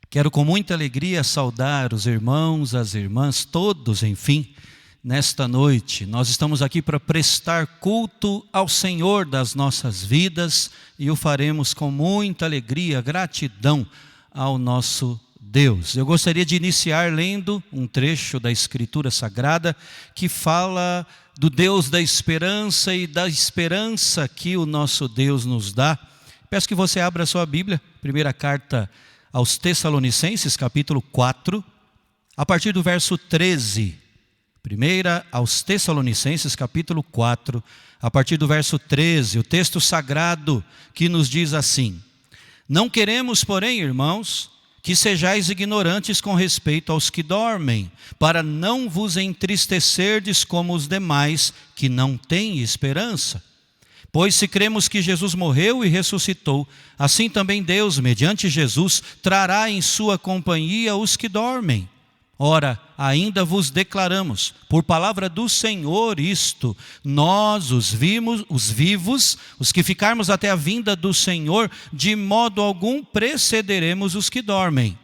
Quero com muita alegria saudar os irmãos, as irmãs, todos, enfim, nesta noite. Nós estamos aqui para prestar culto ao Senhor das nossas vidas e o faremos com muita alegria, gratidão ao nosso Deus. Eu gostaria de iniciar lendo um trecho da Escritura Sagrada que fala do Deus da esperança e da esperança que o nosso Deus nos dá. Peço que você abra a sua Bíblia, primeira carta aos Tessalonicenses, capítulo 4, a partir do verso 13. Primeira aos Tessalonicenses, capítulo 4, a partir do verso 13, o texto sagrado que nos diz assim: Não queremos, porém, irmãos, que sejais ignorantes com respeito aos que dormem, para não vos entristecerdes como os demais que não têm esperança. Pois se cremos que Jesus morreu e ressuscitou, assim também Deus, mediante Jesus, trará em sua companhia os que dormem. Ora, ainda vos declaramos, por palavra do Senhor, isto: nós, os vivos, os que ficarmos até a vinda do Senhor, de modo algum precederemos os que dormem.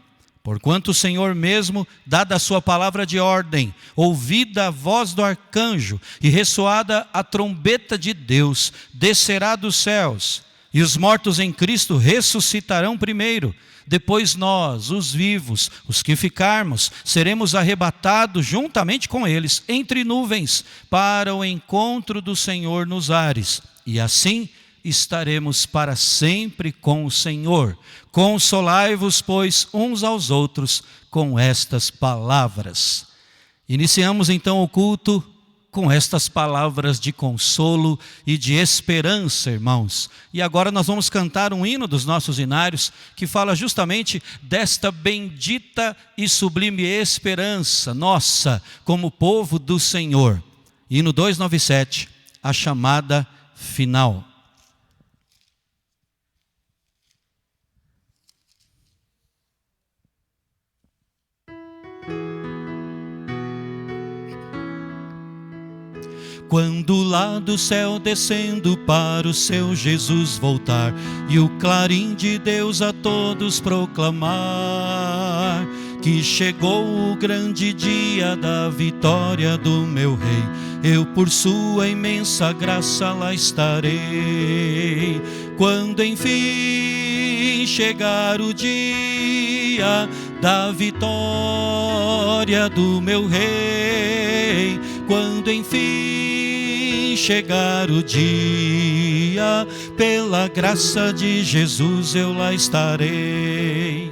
Porquanto o Senhor mesmo, dada a sua palavra de ordem, ouvida a voz do arcanjo e ressoada a trombeta de Deus, descerá dos céus, e os mortos em Cristo ressuscitarão primeiro. Depois nós, os vivos, os que ficarmos, seremos arrebatados juntamente com eles, entre nuvens, para o encontro do Senhor nos ares. E assim estaremos para sempre com o Senhor. Consolai-vos, pois, uns aos outros com estas palavras. Iniciamos então o culto com estas palavras de consolo e de esperança, irmãos. E agora nós vamos cantar um hino dos nossos hinários que fala justamente desta bendita e sublime esperança nossa como povo do Senhor. Hino 297, a chamada final. Quando lá do céu descendo para o seu Jesus voltar, e o clarim de Deus a todos proclamar, que chegou o grande dia da vitória do meu Rei, eu por sua imensa graça lá estarei. Quando enfim chegar o dia da vitória do meu Rei, quando enfim chegar o dia, pela graça de Jesus eu lá estarei.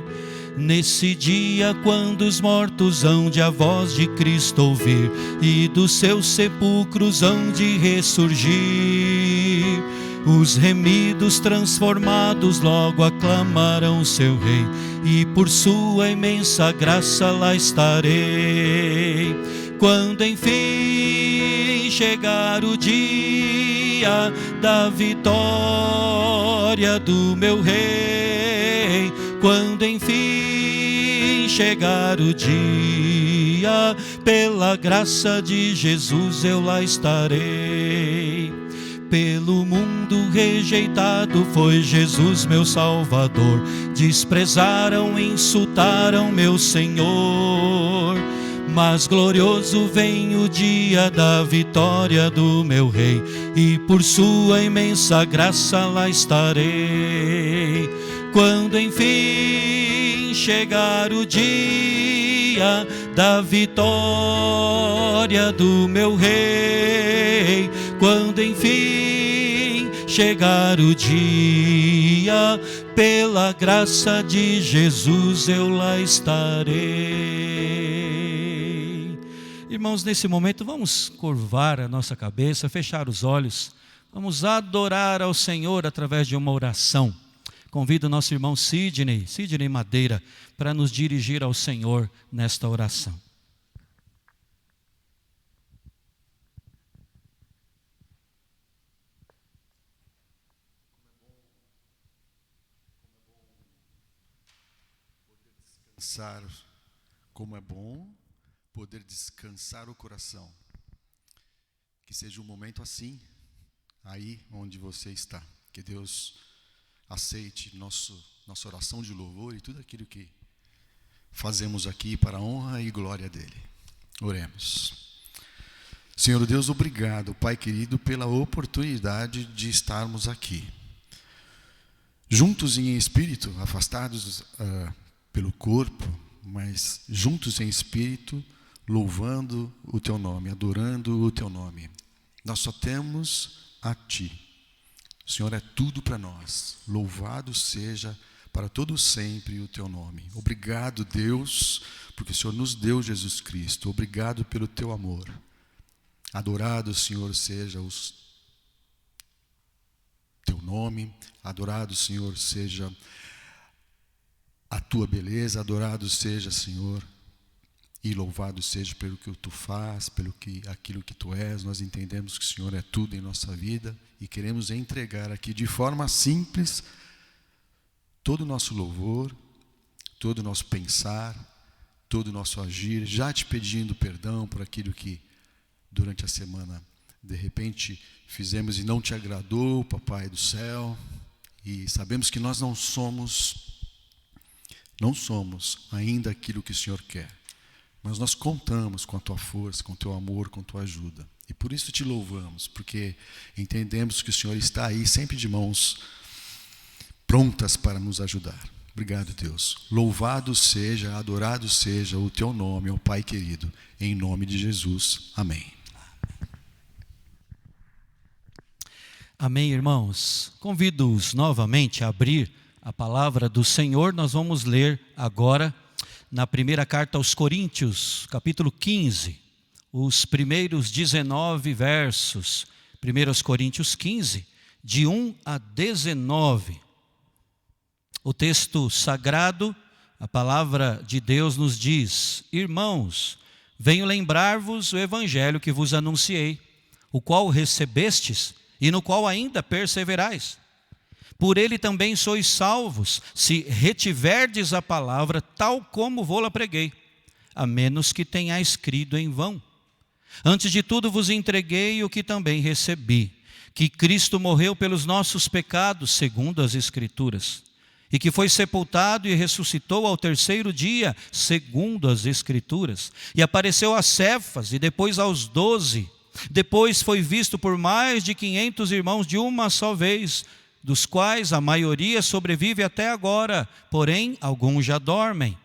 Nesse dia, quando os mortos hão de a voz de Cristo ouvir, e dos seus sepulcros hão de ressurgir, os remidos transformados logo aclamarão seu Rei, e por sua imensa graça lá estarei. Quando enfim chegar o dia da vitória do meu Rei, quando enfim chegar o dia, pela graça de Jesus eu lá estarei. Pelo mundo rejeitado foi Jesus meu Salvador, desprezaram, insultaram meu Senhor. Mas glorioso vem o dia da vitória do meu Rei, e por sua imensa graça lá estarei. Quando enfim chegar o dia da vitória do meu Rei, quando enfim chegar o dia, pela graça de Jesus eu lá estarei. Irmãos, nesse momento vamos curvar a nossa cabeça, fechar os olhos, vamos adorar ao Senhor através de uma oração. Convido o nosso irmão Sidney Madeira, para nos dirigir ao Senhor nesta oração. Como é bom poder descansar o coração. Que seja um momento assim, aí onde você está. Que Deus aceite nossa oração de louvor e tudo aquilo que fazemos aqui para a honra e glória dele. Oremos. Senhor Deus, obrigado, Pai querido, pela oportunidade de estarmos aqui, juntos em espírito, afastados pelo corpo, mas juntos em espírito, louvando o Teu nome, adorando o Teu nome. Nós só temos a Ti. O Senhor é tudo para nós. Louvado seja para todo sempre o Teu nome. Obrigado, Deus, porque o Senhor nos deu Jesus Cristo. Obrigado pelo Teu amor. Adorado, Senhor, seja Teu nome. Adorado, Senhor, seja a Tua beleza. Adorado seja, Senhor, e louvado seja pelo que Tu faz, aquilo que Tu és. Nós entendemos que o Senhor é tudo em nossa vida e queremos entregar aqui de forma simples todo o nosso louvor, todo o nosso pensar, todo o nosso agir, já te pedindo perdão por aquilo que durante a semana de repente fizemos e não te agradou, Papai do céu, e sabemos que nós não somos ainda aquilo que o Senhor quer, mas nós contamos com a Tua força, com o Teu amor, com a Tua ajuda, e por isso te louvamos, porque entendemos que o Senhor está aí sempre de mãos prontas para nos ajudar. Obrigado, Deus. Louvado seja, adorado seja o Teu nome, ó Pai querido, em nome de Jesus. Amém. Amém, irmãos. Convido-os novamente a abrir a palavra do Senhor. Nós vamos ler agora na primeira carta aos Coríntios, capítulo 15, os primeiros 19 versos. 1 Coríntios 15, de 1 a 19. O texto sagrado, a palavra de Deus nos diz: Irmãos, venho lembrar-vos o evangelho que vos anunciei, o qual recebestes e no qual ainda perseverais. Por ele também sois salvos, se retiverdes a palavra tal como vou-la preguei, a menos que tenhais crido em vão. Antes de tudo vos entreguei o que também recebi, que Cristo morreu pelos nossos pecados, segundo as Escrituras, e que foi sepultado e ressuscitou ao terceiro dia, segundo as Escrituras, e apareceu a Cefas e depois aos 12. Depois foi visto por mais de 500 irmãos de uma só vez, dos quais a maioria sobrevive até agora, porém alguns já dormem.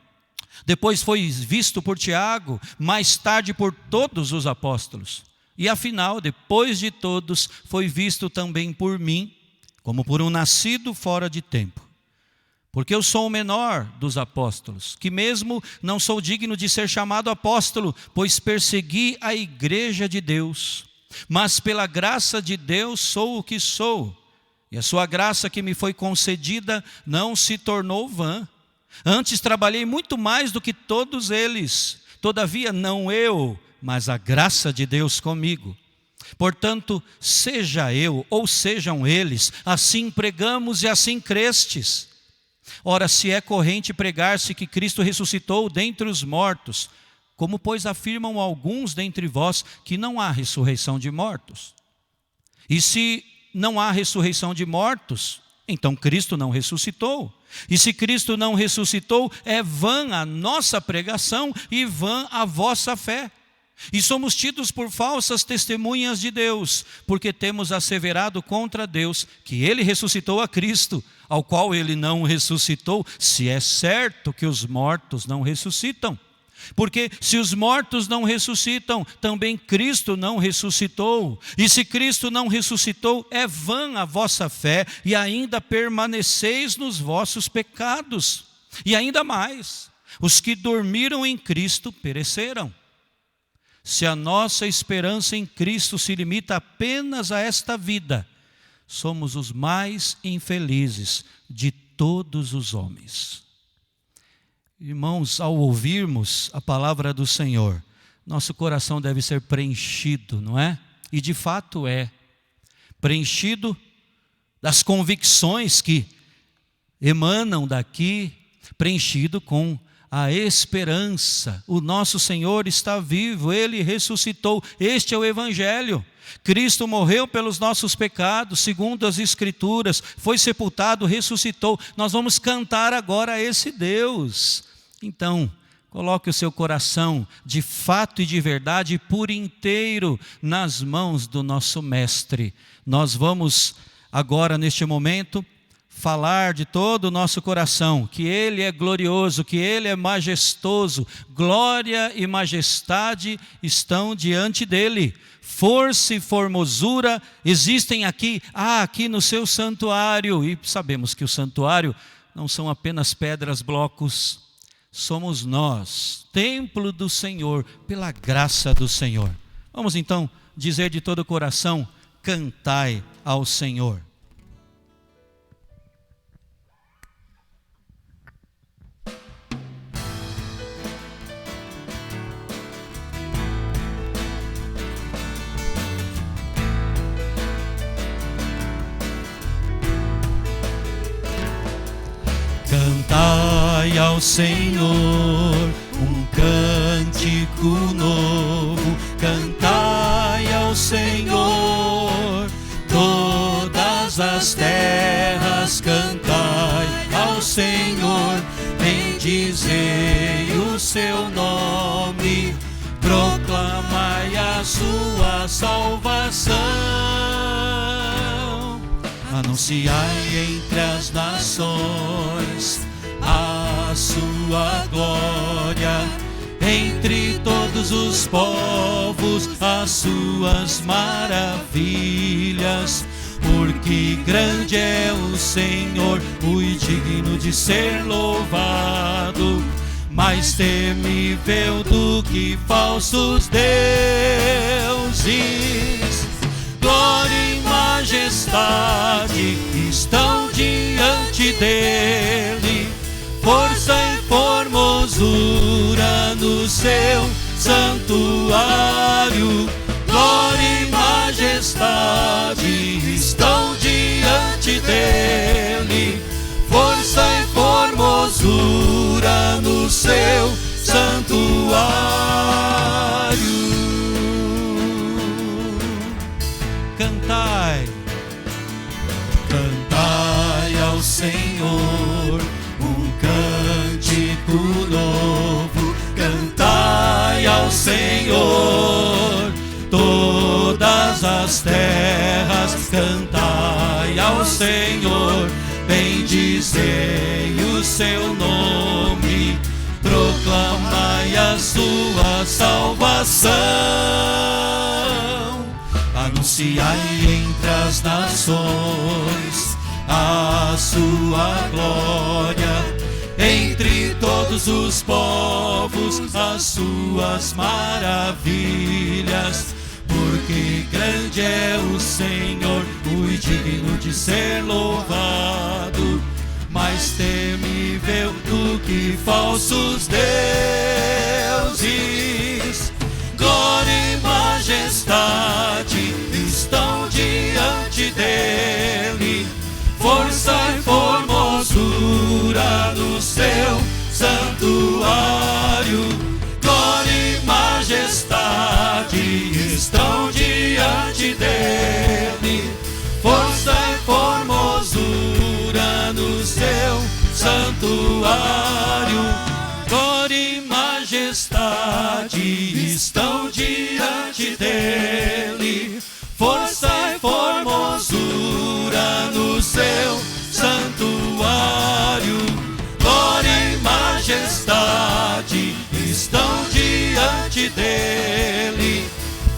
Depois foi visto por Tiago, mais tarde por todos os apóstolos. E afinal, depois de todos, foi visto também por mim, como por um nascido fora de tempo. Porque eu sou o menor dos apóstolos, que mesmo não sou digno de ser chamado apóstolo, pois persegui a igreja de Deus. Mas pela graça de Deus sou o que sou, e a sua graça que me foi concedida não se tornou vã. Antes trabalhei muito mais do que todos eles, todavia não eu, mas a graça de Deus comigo. Portanto, seja eu ou sejam eles, assim pregamos e assim crestes. Ora, se é corrente pregar-se que Cristo ressuscitou dentre os mortos, como pois afirmam alguns dentre vós que não há ressurreição de mortos? E se não há ressurreição de mortos, então Cristo não ressuscitou. E se Cristo não ressuscitou, é vã a nossa pregação e vã a vossa fé. E somos tidos por falsas testemunhas de Deus, porque temos asseverado contra Deus que Ele ressuscitou a Cristo, ao qual Ele não ressuscitou, se é certo que os mortos não ressuscitam. Porque se os mortos não ressuscitam, também Cristo não ressuscitou. E se Cristo não ressuscitou, é vã a vossa fé, e ainda permaneceis nos vossos pecados. E ainda mais, os que dormiram em Cristo pereceram. Se a nossa esperança em Cristo se limita apenas a esta vida, somos os mais infelizes de todos os homens. Irmãos, ao ouvirmos a palavra do Senhor, nosso coração deve ser preenchido, não é? E de fato é. Preenchido das convicções que emanam daqui, preenchido com a esperança. O nosso Senhor está vivo, Ele ressuscitou. Este é o Evangelho. Cristo morreu pelos nossos pecados, segundo as Escrituras, foi sepultado, ressuscitou. Nós vamos cantar agora a esse Deus. Então, coloque o seu coração de fato e de verdade por inteiro nas mãos do nosso Mestre. Nós vamos agora, neste momento, falar de todo o nosso coração, que Ele é glorioso, que Ele é majestoso, glória e majestade estão diante dEle, força e formosura existem aqui no seu santuário, e sabemos que o santuário não são apenas pedras, blocos, somos nós, templo do Senhor, pela graça do Senhor. Vamos então dizer de todo o coração, cantai ao Senhor. Cantai ao Senhor um cântico novo, cantai ao Senhor todas as terras, cantai ao Senhor, bendizei o seu nome, proclamai a sua salvação. Anunciai entre as nações a sua glória, entre todos os povos as suas maravilhas, porque grande é o Senhor, muito digno de ser louvado, mais temível do que falsos deuses. Glória e majestade estão diante dele, força e formosura no seu santuário. Glória e majestade estão diante dele, força e formosura no seu santuário. Cantai, cantai ao Senhor um cântico novo, cantai ao Senhor todas as terras, cantai ao Senhor, bendizei o seu nome, proclamai a sua salvação. Anunciai entre as nações a sua glória, entre todos os povos as suas maravilhas, porque grande é o Senhor, muito digno de ser louvado, mais temível do que falsos deuses. Glória e majestade estão diante dele, força e formosura no seu santuário. Glória e majestade estão diante dele, força e formosura no seu santuário. Glória e majestade estão diante dele, força e formosura no seu santuário. Glória e majestade estão diante dele,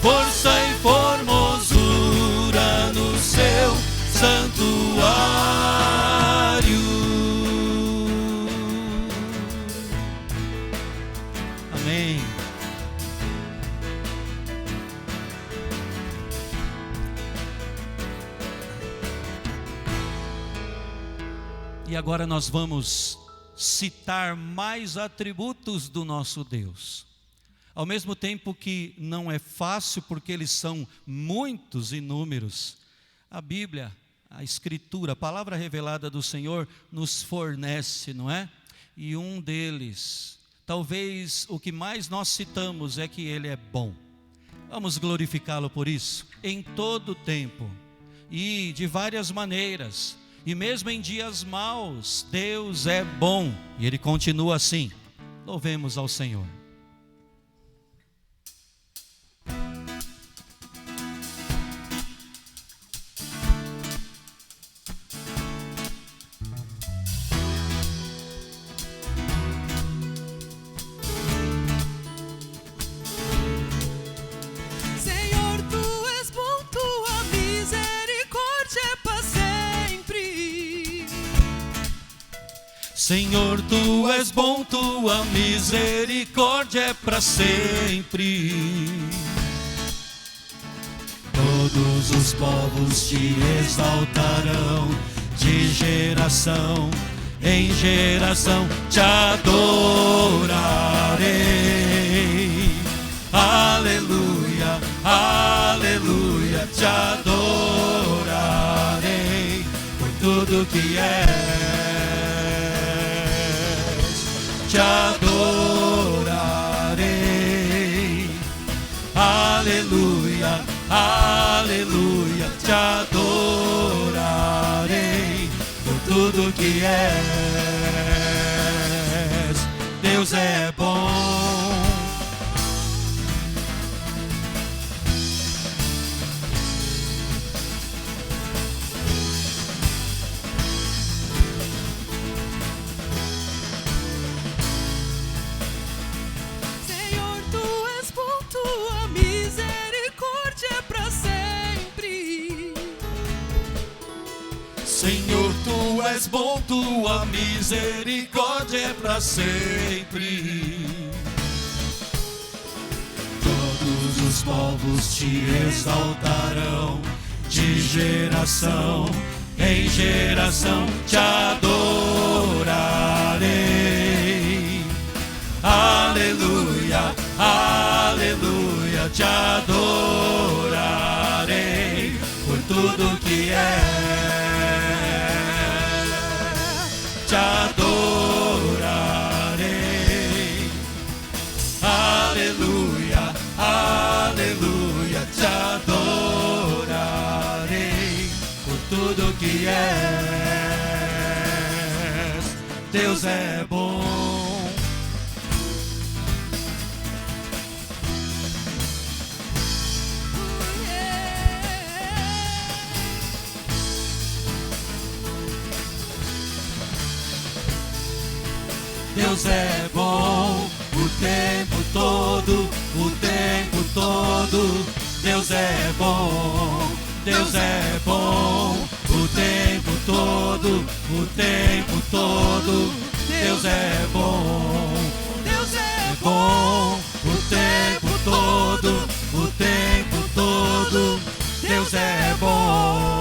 força e formosura no seu santuário. Amém. E agora nós vamos citar mais atributos do nosso Deus. Ao mesmo tempo que não é fácil, porque eles são muitos, inúmeros, a Bíblia, a Escritura, a palavra revelada do Senhor nos fornece, não é? E um deles, talvez o que mais nós citamos é que Ele é bom. Vamos glorificá-lo por isso, em todo tempo e de várias maneiras. E mesmo em dias maus, Deus é bom e Ele continua assim. Louvemos ao Senhor. Senhor, Tu és bom, Tua misericórdia é para sempre. Todos os povos Te exaltarão, de geração em geração Te adorarei. Aleluia, aleluia, Te adorarei por tudo que és. Te adorarei, aleluia, aleluia, Te adorarei por tudo que és. Deus é bom. Senhor, Tu és bom, Tua misericórdia é para sempre. Todos os povos Te exaltarão, de geração em geração Te adorarei. Aleluia, aleluia, Te adorarei por tudo que és. Te adorarei, aleluia, aleluia, Te adorarei por tudo que és. Deus é bom. Deus é bom o tempo todo, o tempo todo. Deus é bom, Deus é bom o tempo todo, o tempo todo. Deus é bom, Deus é bom o tempo todo, o tempo todo. Deus é bom.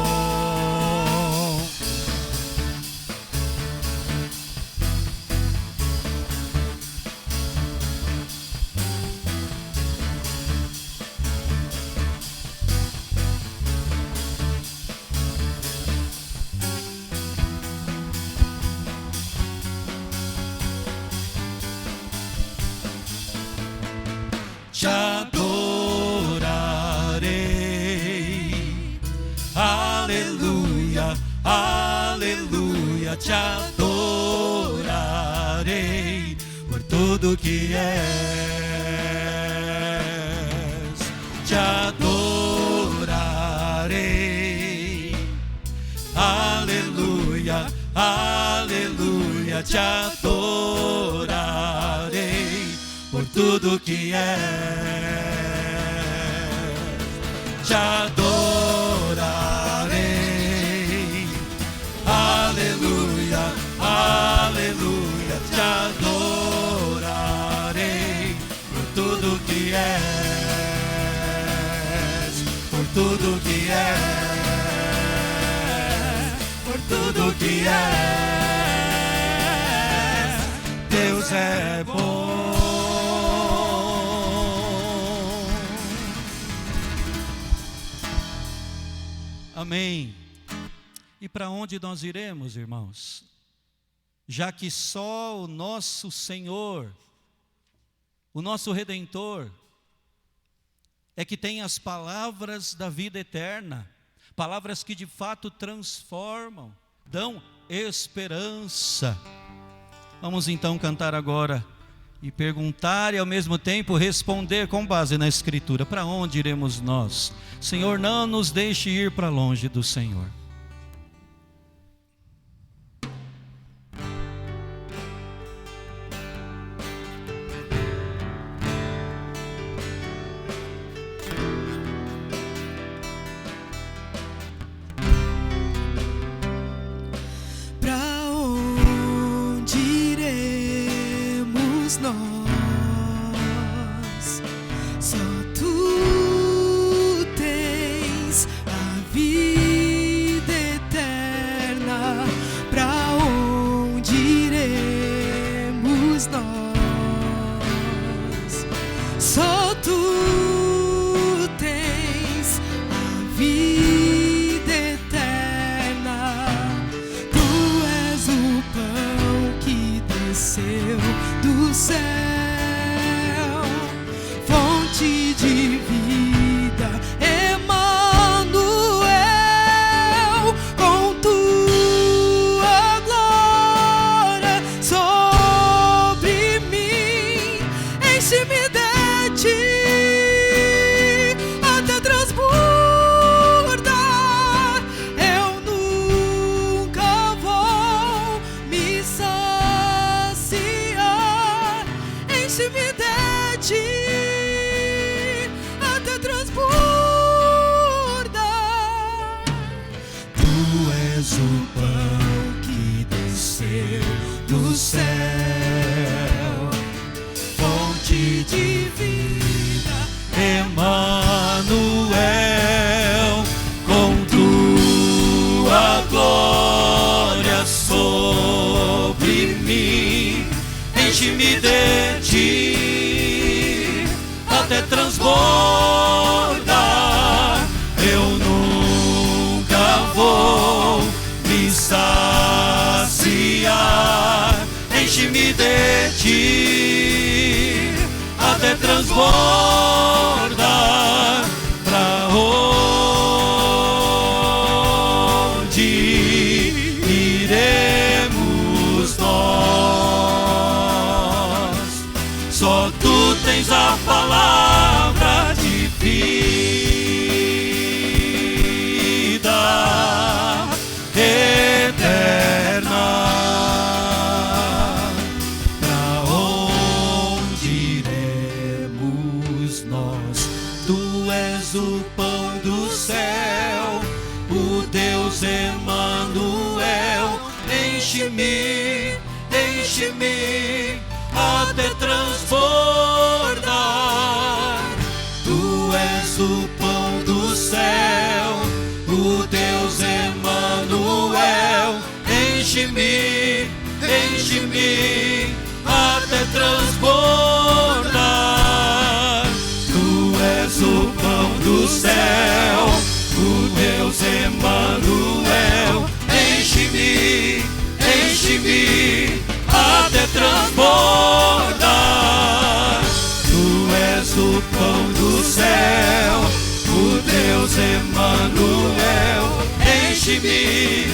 Te adorarei, aleluia, aleluia, Te adorarei por tudo que és. Te adorarei, aleluia, aleluia, Te adorarei por tudo que és. Te adorarei, aleluia, aleluia, Te adorarei por tudo que és, por tudo que és, por tudo que és. Deus é bom. Amém. E para onde nós iremos, irmãos? Já que só o nosso Senhor, o nosso Redentor, é que tem as palavras da vida eterna, palavras que de fato transformam, dão esperança. Vamos então cantar agora e perguntar e ao mesmo tempo responder com base na Escritura: para onde iremos nós? Senhor, não nos deixe ir para longe do Senhor. Nós, só tu tens a vida eterna. Pra onde iremos nós? Só tu tens a vida eterna. Tu és o pão que desceu do céu, fonte de vida, Emanuel, com tua glória sobre mim, enche-me de ti até transbordar. Eu nunca vou me saciar, enche-me de ti até transbordar. Tu és o pão que desceu do céu, fonte de vida, Emanuel, com tua glória sobre mim, enche-me de ti até transbordar. Eu nunca vou me saciar, enche-me de ti até transbordar. Pra onde iremos nós? Só tu tens a palavra de vida eterna. Pra onde iremos nós? Tu és o pão do céu, o Deus Emanuel. Enche-me, enche-me até transbordar. Tu és o pão do céu, o Deus Emanuel. Enche-me, enche-me até transbordar. Tu és o pão do céu, o Deus Emanuel. Enche-me, enche-me até transbordar. Tu és o pão do céu, o Deus Emanuel. Enche-me,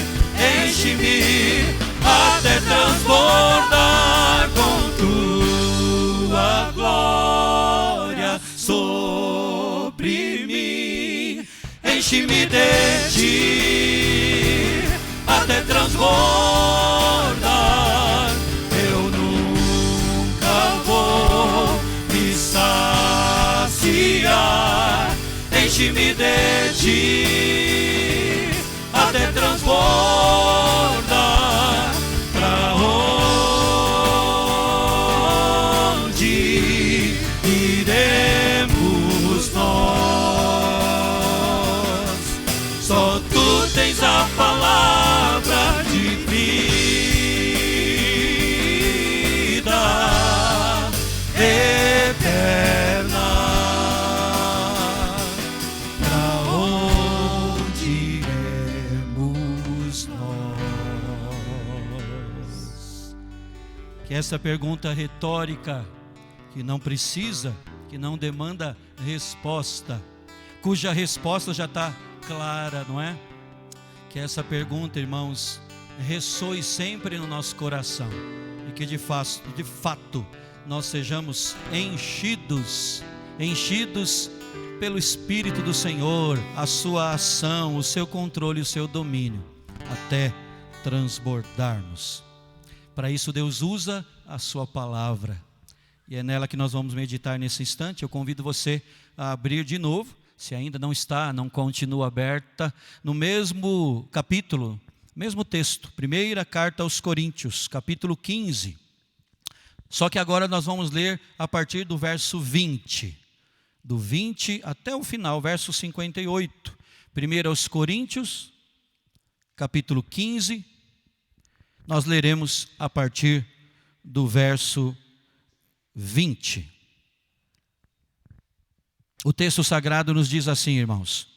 enche-me até transbordar com tua glória sobre mim. Enche-me de ti até transbordar. Eu nunca vou me saciar, enche-me de ti até transbordar. Pra onde iremos nós? Só tu tens a palavra de vida eterna. Pra onde iremos nós? Que essa pergunta retórica, que não precisa, que não demanda resposta, cuja resposta já está clara, não é? Que essa pergunta, irmãos, ressoe sempre no nosso coração e que de fato nós sejamos enchidos pelo Espírito do Senhor, a sua ação, o seu controle, o seu domínio, até transbordarmos. Para isso Deus usa a sua palavra, e é nela que nós vamos meditar nesse instante. Eu convido você a abrir de novo, se ainda não está, não continua aberta, no mesmo capítulo, mesmo texto, primeira carta aos Coríntios, capítulo 15. Só que agora nós vamos ler a partir do verso 20. Do 20 até o final, verso 58. Primeiro aos Coríntios, capítulo 15. Nós leremos a partir do verso 20. O texto sagrado nos diz assim, irmãos: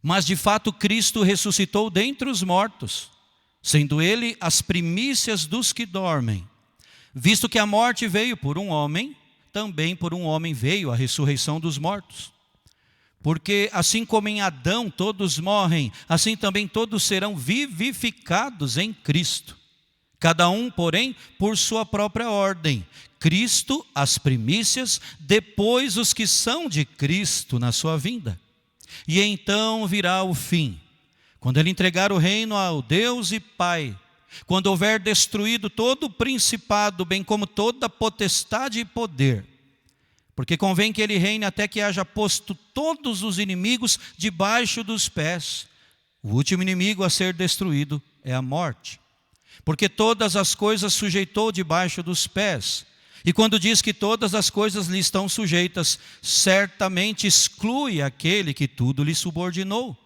mas de fato Cristo ressuscitou dentre os mortos, sendo Ele as primícias dos que dormem. Visto que a morte veio por um homem, também por um homem veio a ressurreição dos mortos. Porque assim como em Adão todos morrem, assim também todos serão vivificados em Cristo. Cada um, porém, por sua própria ordem. Cristo as primícias, depois os que são de Cristo na sua vinda. E então virá o fim, quando Ele entregar o reino ao Deus e Pai, quando houver destruído todo o principado, bem como toda potestade e poder. Porque convém que Ele reine até que haja posto todos os inimigos debaixo dos pés. O último inimigo a ser destruído é a morte. Porque todas as coisas sujeitou debaixo dos pés. E quando diz que todas as coisas lhe estão sujeitas, certamente exclui aquele que tudo lhe subordinou.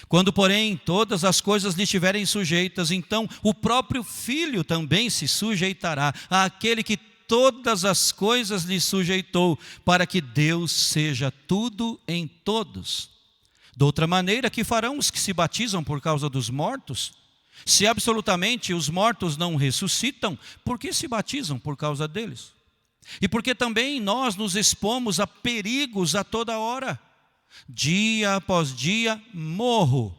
Quando, porém, todas as coisas lhe estiverem sujeitas, então o próprio Filho também se sujeitará àquele que todas as coisas lhe sujeitou, para que Deus seja tudo em todos. De outra maneira, que farão os que se batizam por causa dos mortos? Se absolutamente os mortos não ressuscitam, por que se batizam por causa deles? E porque também nós nos expomos a perigos a toda hora. Dia após dia morro.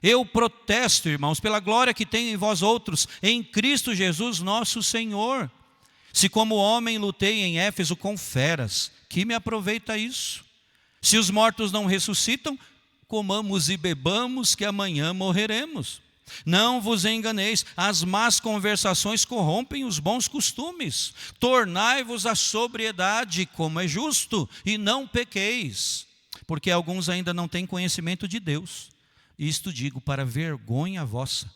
Eu protesto, irmãos, pela glória que tenho em vós outros, em Cristo Jesus nosso Senhor. Se como homem lutei em Éfeso com feras, que me aproveita isso? Se os mortos não ressuscitam, comamos e bebamos, que amanhã morreremos. Não vos enganeis, as más conversações corrompem os bons costumes. Tornai-vos à sobriedade, como é justo, e não pequeis. Porque alguns ainda não têm conhecimento de Deus. Isto digo para vergonha vossa.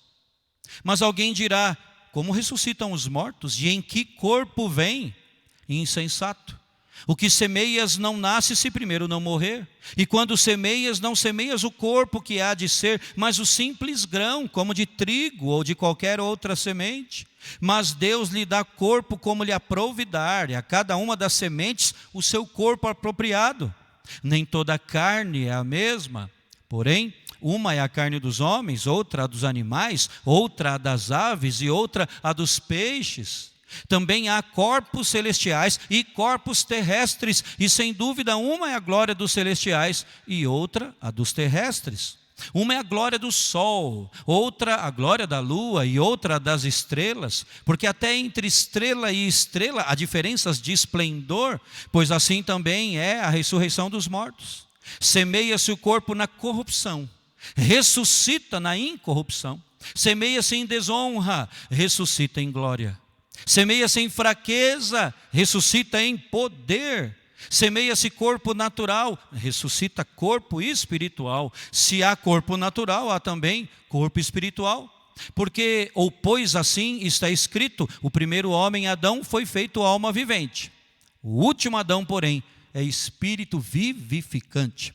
Mas alguém dirá: como ressuscitam os mortos? E em que corpo vêm? Insensato. O que semeias não nasce se primeiro não morrer. E quando semeias, não semeias o corpo que há de ser, mas o simples grão, como de trigo ou de qualquer outra semente. Mas Deus lhe dá corpo como lhe aprouve dar, e a cada uma das sementes o seu corpo apropriado. Nem toda a carne é a mesma, porém, uma é a carne dos homens, outra a dos animais, outra a das aves e outra a dos peixes. Também há corpos celestiais e corpos terrestres, e sem dúvida uma é a glória dos celestiais e outra a dos terrestres. Uma é a glória do sol, outra a glória da lua e outra a das estrelas, porque até entre estrela e estrela há diferenças de esplendor, pois assim também é a ressurreição dos mortos. Semeia-se o corpo na corrupção, ressuscita na incorrupção. Semeia-se em desonra, ressuscita em glória. Semeia-se em fraqueza, ressuscita em poder. Semeia-se corpo natural, ressuscita corpo espiritual. Se há corpo natural, há também corpo espiritual. Porque, ou pois assim está escrito, o primeiro homem, Adão, foi feito alma vivente. O último Adão, porém, é espírito vivificante.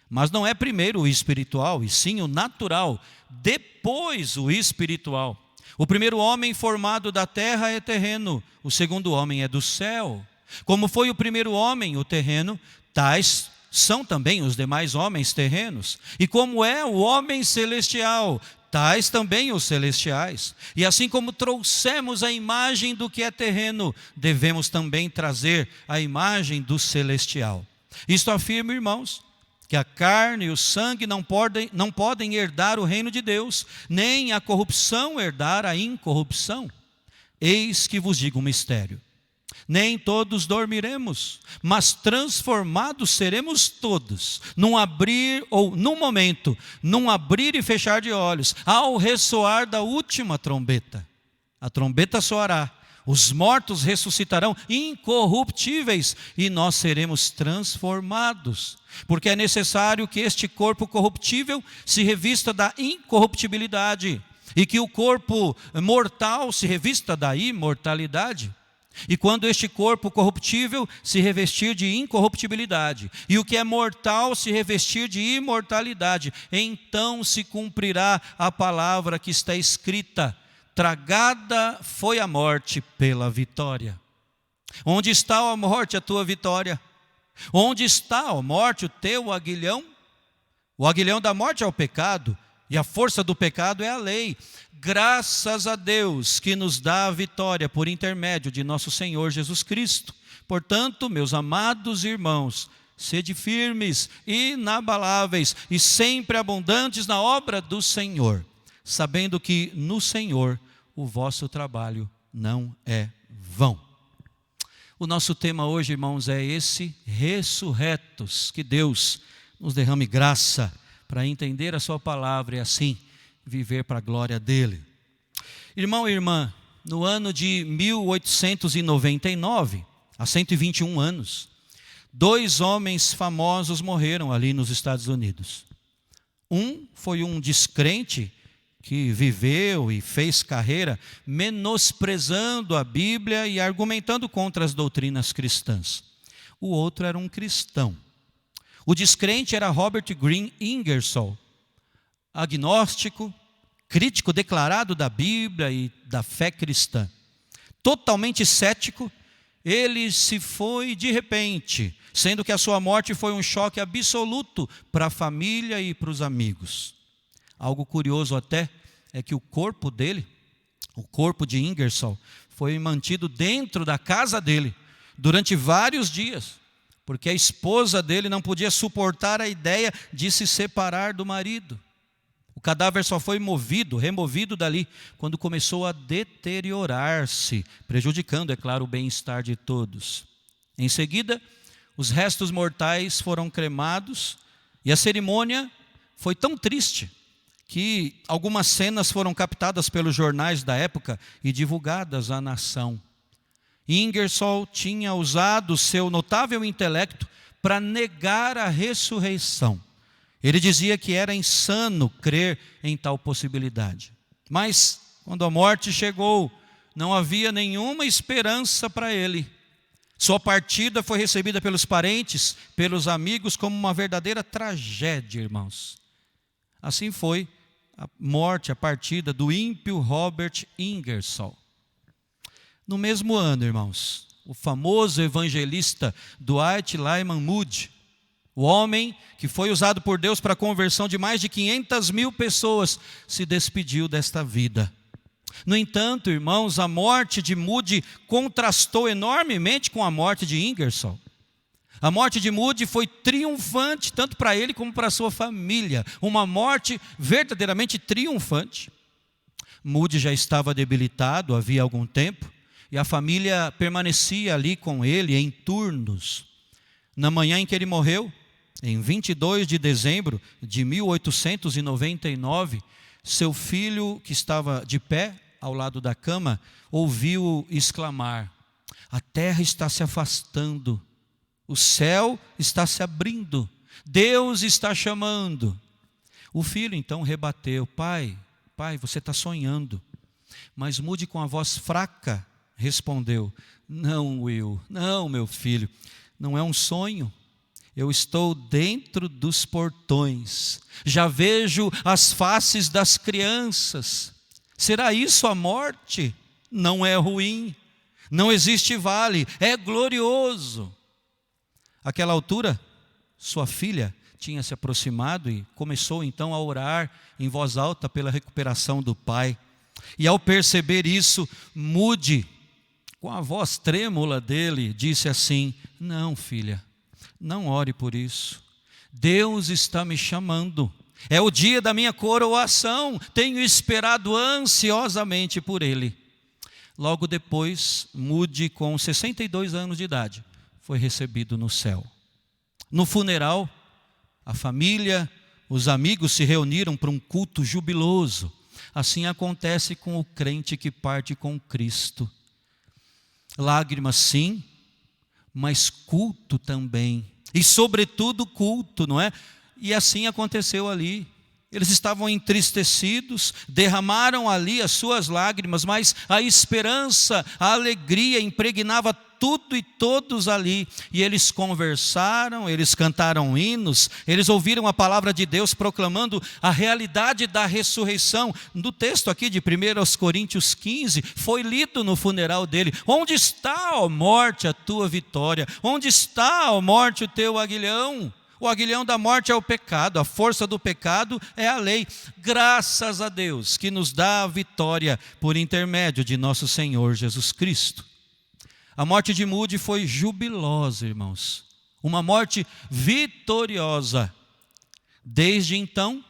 Mas não é primeiro o espiritual, e sim o natural, depois o espiritual. O primeiro homem formado da terra é terreno, o segundo homem é do céu. Como foi o primeiro homem, o terreno, tais são também os demais homens terrenos. E como é o homem celestial, tais também os celestiais. E assim como trouxemos a imagem do que é terreno, devemos também trazer a imagem do celestial. Isto afirma, irmãos, que a carne e o sangue não podem herdar o reino de Deus, nem a corrupção herdar a incorrupção. Eis que vos digo um mistério. Nem todos dormiremos, mas transformados seremos todos, num abrir ou num momento, num abrir e fechar de olhos, ao ressoar da última trombeta. A trombeta soará, os mortos ressuscitarão incorruptíveis e nós seremos transformados. Porque é necessário que este corpo corruptível se revista da incorruptibilidade e que o corpo mortal se revista da imortalidade. E quando este corpo corruptível se revestir de incorruptibilidade, e o que é mortal se revestir de imortalidade, então se cumprirá a palavra que está escrita: tragada foi a morte pela vitória. Onde está, ó morte, a tua vitória? Onde está, ó morte, o teu aguilhão? O aguilhão da morte é o pecado, e a força do pecado é a lei. Graças a Deus que nos dá a vitória por intermédio de nosso Senhor Jesus Cristo. Portanto, meus amados irmãos, sede firmes, inabaláveis e sempre abundantes na obra do Senhor, sabendo que no Senhor o vosso trabalho não é vão. O nosso tema hoje, irmãos, é esse: ressurretos. Que Deus nos derrame graça para entender a sua palavra e assim viver para a glória dele. Irmão e irmã, no ano de 1899, há 121 anos, 2 homens famosos morreram ali nos Estados Unidos. Um foi um descrente que viveu e fez carreira menosprezando a Bíblia e argumentando contra as doutrinas cristãs. O outro era um cristão. O descrente era Robert Green Ingersoll, agnóstico, crítico declarado da Bíblia e da fé cristã. Totalmente cético, ele se foi de repente, sendo que a sua morte foi um choque absoluto para a família e para os amigos. Algo curioso até é que o corpo dele, o corpo de Ingersoll, foi mantido dentro da casa dele durante vários dias, porque a esposa dele não podia suportar a ideia de se separar do marido. O cadáver só foi removido dali, quando começou a deteriorar-se, prejudicando, é claro, o bem-estar de todos. Em seguida, os restos mortais foram cremados e a cerimônia foi tão triste que algumas cenas foram captadas pelos jornais da época e divulgadas à nação. Ingersoll tinha usado seu notável intelecto para negar a ressurreição. Ele dizia que era insano crer em tal possibilidade. Mas, quando a morte chegou, não havia nenhuma esperança para ele. Sua partida foi recebida pelos parentes, pelos amigos, como uma verdadeira tragédia, irmãos. Assim foi a morte, a partida do ímpio Robert Ingersoll. No mesmo ano, irmãos, o famoso evangelista Dwight Lyman Moody, o homem que foi usado por Deus para a conversão de mais de 500 mil pessoas, se despediu desta vida. No entanto, irmãos, a morte de Moody contrastou enormemente com a morte de Ingersoll. A morte de Moody foi triunfante, tanto para ele como para a sua família. Uma morte verdadeiramente triunfante. Moody já estava debilitado havia algum tempo, e a família permanecia ali com ele em turnos. Na manhã em que ele morreu, em 22 de dezembro de 1899, seu filho, que estava de pé ao lado da cama, ouviu exclamar: a terra está se afastando, o céu está se abrindo, Deus está chamando. O filho então rebateu: pai, você está sonhando. Mas Moody, com a voz fraca, respondeu: não, Will, não, meu filho, não é um sonho. Eu estou dentro dos portões, já vejo as faces das crianças. Será isso a morte? Não é ruim, não existe vale, é glorioso. Àquela altura, sua filha tinha se aproximado e começou então a orar em voz alta pela recuperação do pai. E ao perceber isso, Moody, com a voz trêmula dele, disse assim: não, filha, não ore por isso. Deus está me chamando. É o dia da minha coroação. Tenho esperado ansiosamente por ele. logo depois, Moody, com 62 anos de idade, foi recebido no céu. No funeral, a família, os amigos se reuniram para um culto jubiloso. Assim acontece com o crente que parte com Cristo. Lágrimas sim, mas culto também. E sobretudo culto, não é? E assim aconteceu ali. Eles estavam entristecidos, derramaram ali as suas lágrimas, mas a esperança, a alegria impregnava tudo e todos ali. E eles conversaram, eles cantaram hinos, eles ouviram a palavra de Deus proclamando a realidade da ressurreição. No texto aqui de 1 Coríntios 15, foi lido no funeral dele: onde está, ó morte, a tua vitória? Onde está, ó morte, o teu aguilhão? O aguilhão da morte é o pecado, a força do pecado é a lei. Graças a Deus que nos dá a vitória por intermédio de nosso Senhor Jesus Cristo. A morte de Moody foi jubilosa, irmãos. Uma morte vitoriosa. Desde então,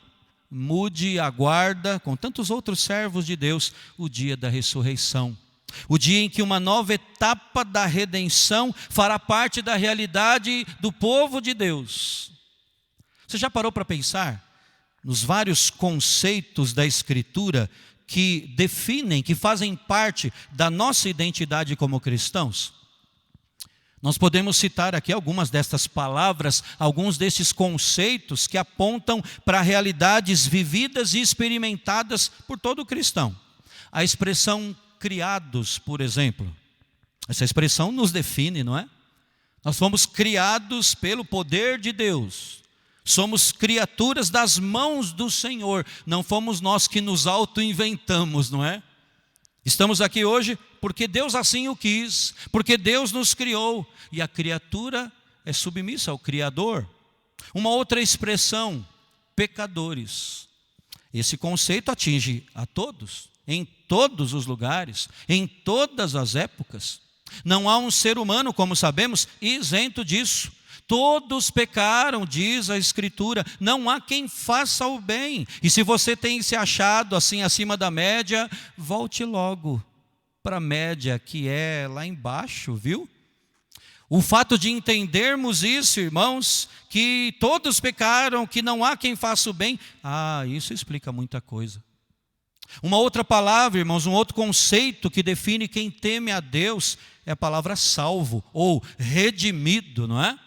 Moody aguarda, com tantos outros servos de Deus, o dia da ressurreição. O dia em que uma nova etapa da redenção fará parte da realidade do povo de Deus. Você já parou para pensar nos vários conceitos da Escritura que definem, que fazem parte da nossa identidade como cristãos? Nós podemos citar aqui algumas destas palavras, alguns desses conceitos que apontam para realidades vividas e experimentadas por todo cristão. A expressão criados, por exemplo, essa expressão nos define, não é? Nós fomos criados pelo poder de Deus, somos criaturas das mãos do Senhor, não fomos nós que nos auto-inventamos, não é? Estamos aqui hoje porque Deus assim o quis, porque Deus nos criou, e a criatura é submissa ao Criador. Uma outra expressão, pecadores. Esse conceito atinge a todos, em todos os lugares, em todas as épocas. Não há um ser humano, como sabemos, isento disso. Todos pecaram, diz a Escritura, não há quem faça o bem. E se você tem se achado assim acima da média, volte logo para a média que é lá embaixo, viu? O fato de entendermos isso, irmãos, que todos pecaram, que não há quem faça o bem, isso explica muita coisa. Uma outra palavra, irmãos, um outro conceito que define quem teme a Deus é a palavra salvo ou redimido, não é?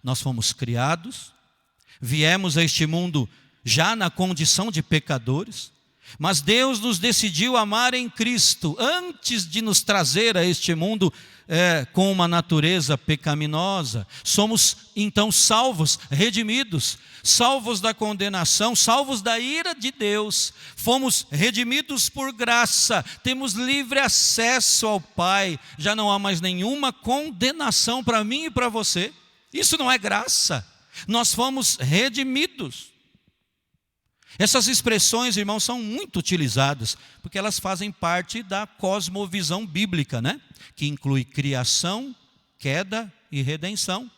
Nós fomos criados, viemos a este mundo já na condição de pecadores, mas Deus nos decidiu amar em Cristo antes de nos trazer a este mundo com uma natureza pecaminosa. Somos então salvos, redimidos, salvos da condenação, salvos da ira de Deus. Fomos redimidos por graça, temos livre acesso ao Pai. Já não há mais nenhuma condenação para mim e para você. Isso não é graça, nós fomos redimidos. Essas expressões, irmãos, são muito utilizadas, porque elas fazem parte da cosmovisão bíblica, né? Que inclui criação, queda e redenção.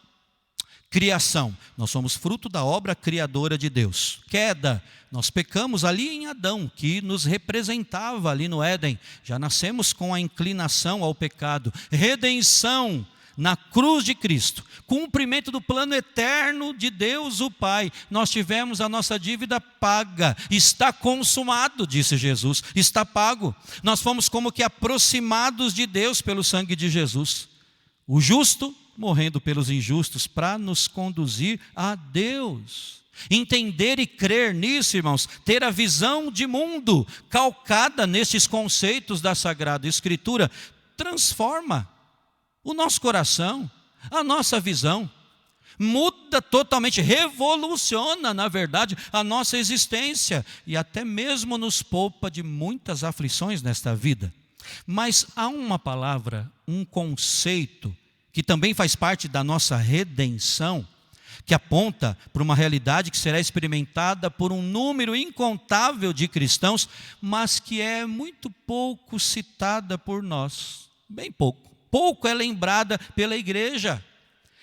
Criação, nós somos fruto da obra criadora de Deus. Queda, nós pecamos ali em Adão, que nos representava ali no Éden. Já nascemos com a inclinação ao pecado. Redenção, na cruz de Cristo, cumprimento do plano eterno de Deus o Pai. Nós tivemos a nossa dívida paga, está consumado, disse Jesus, está pago. Nós fomos como que aproximados de Deus pelo sangue de Jesus. O justo morrendo pelos injustos para nos conduzir a Deus. Entender e crer nisso, irmãos, ter a visão de mundo calcada nesses conceitos da Sagrada Escritura, transforma o nosso coração, a nossa visão, muda totalmente, revoluciona, na verdade, a nossa existência e até mesmo nos poupa de muitas aflições nesta vida. Mas há uma palavra, um conceito, que também faz parte da nossa redenção, que aponta para uma realidade que será experimentada por um número incontável de cristãos, mas que é muito pouco citada por nós, bem pouco. Pouco é lembrada pela igreja.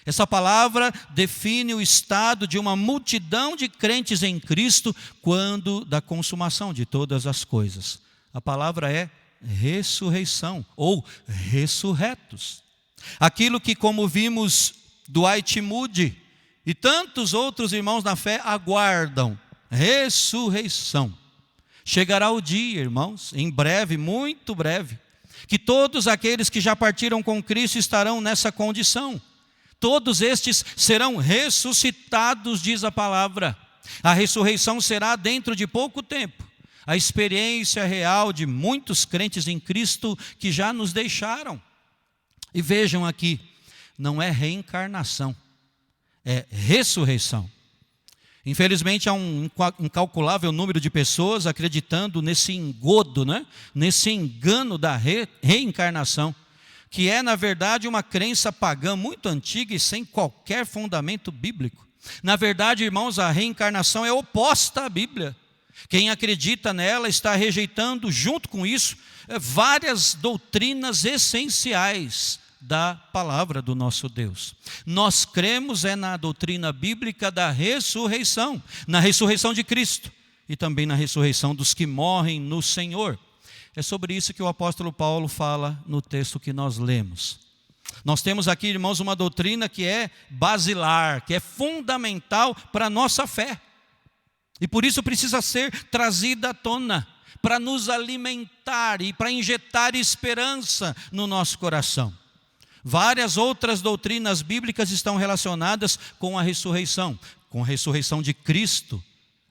Essa palavra define o estado de uma multidão de crentes em Cristo quando da consumação de todas as coisas. A palavra é ressurreição, ou ressurretos. Aquilo que, como vimos, Dwight Moody e tantos outros irmãos na fé aguardam, ressurreição. Chegará o dia, irmãos, em breve, muito breve, que todos aqueles que já partiram com Cristo estarão nessa condição. Todos estes serão ressuscitados, diz a palavra. A ressurreição será dentro de pouco tempo. A experiência real de muitos crentes em Cristo que já nos deixaram. E vejam aqui, não é reencarnação, é ressurreição. Infelizmente há um incalculável número de pessoas acreditando nesse engodo, né? Nesse engano da reencarnação, que é na verdade uma crença pagã muito antiga e sem qualquer fundamento bíblico. Na verdade, irmãos, a reencarnação é oposta à Bíblia. Quem acredita nela está rejeitando, junto com isso, várias doutrinas essenciais da palavra do nosso Deus. Nós cremos na doutrina bíblica da ressurreição, na ressurreição de Cristo e também na ressurreição dos que morrem no Senhor. É sobre isso que o apóstolo Paulo fala no texto que nós lemos. Nós temos aqui, irmãos, uma doutrina que é basilar, que é fundamental para a nossa fé. E por isso precisa ser trazida à tona, para nos alimentar e para injetar esperança no nosso coração. Várias outras doutrinas bíblicas estão relacionadas com a ressurreição de Cristo,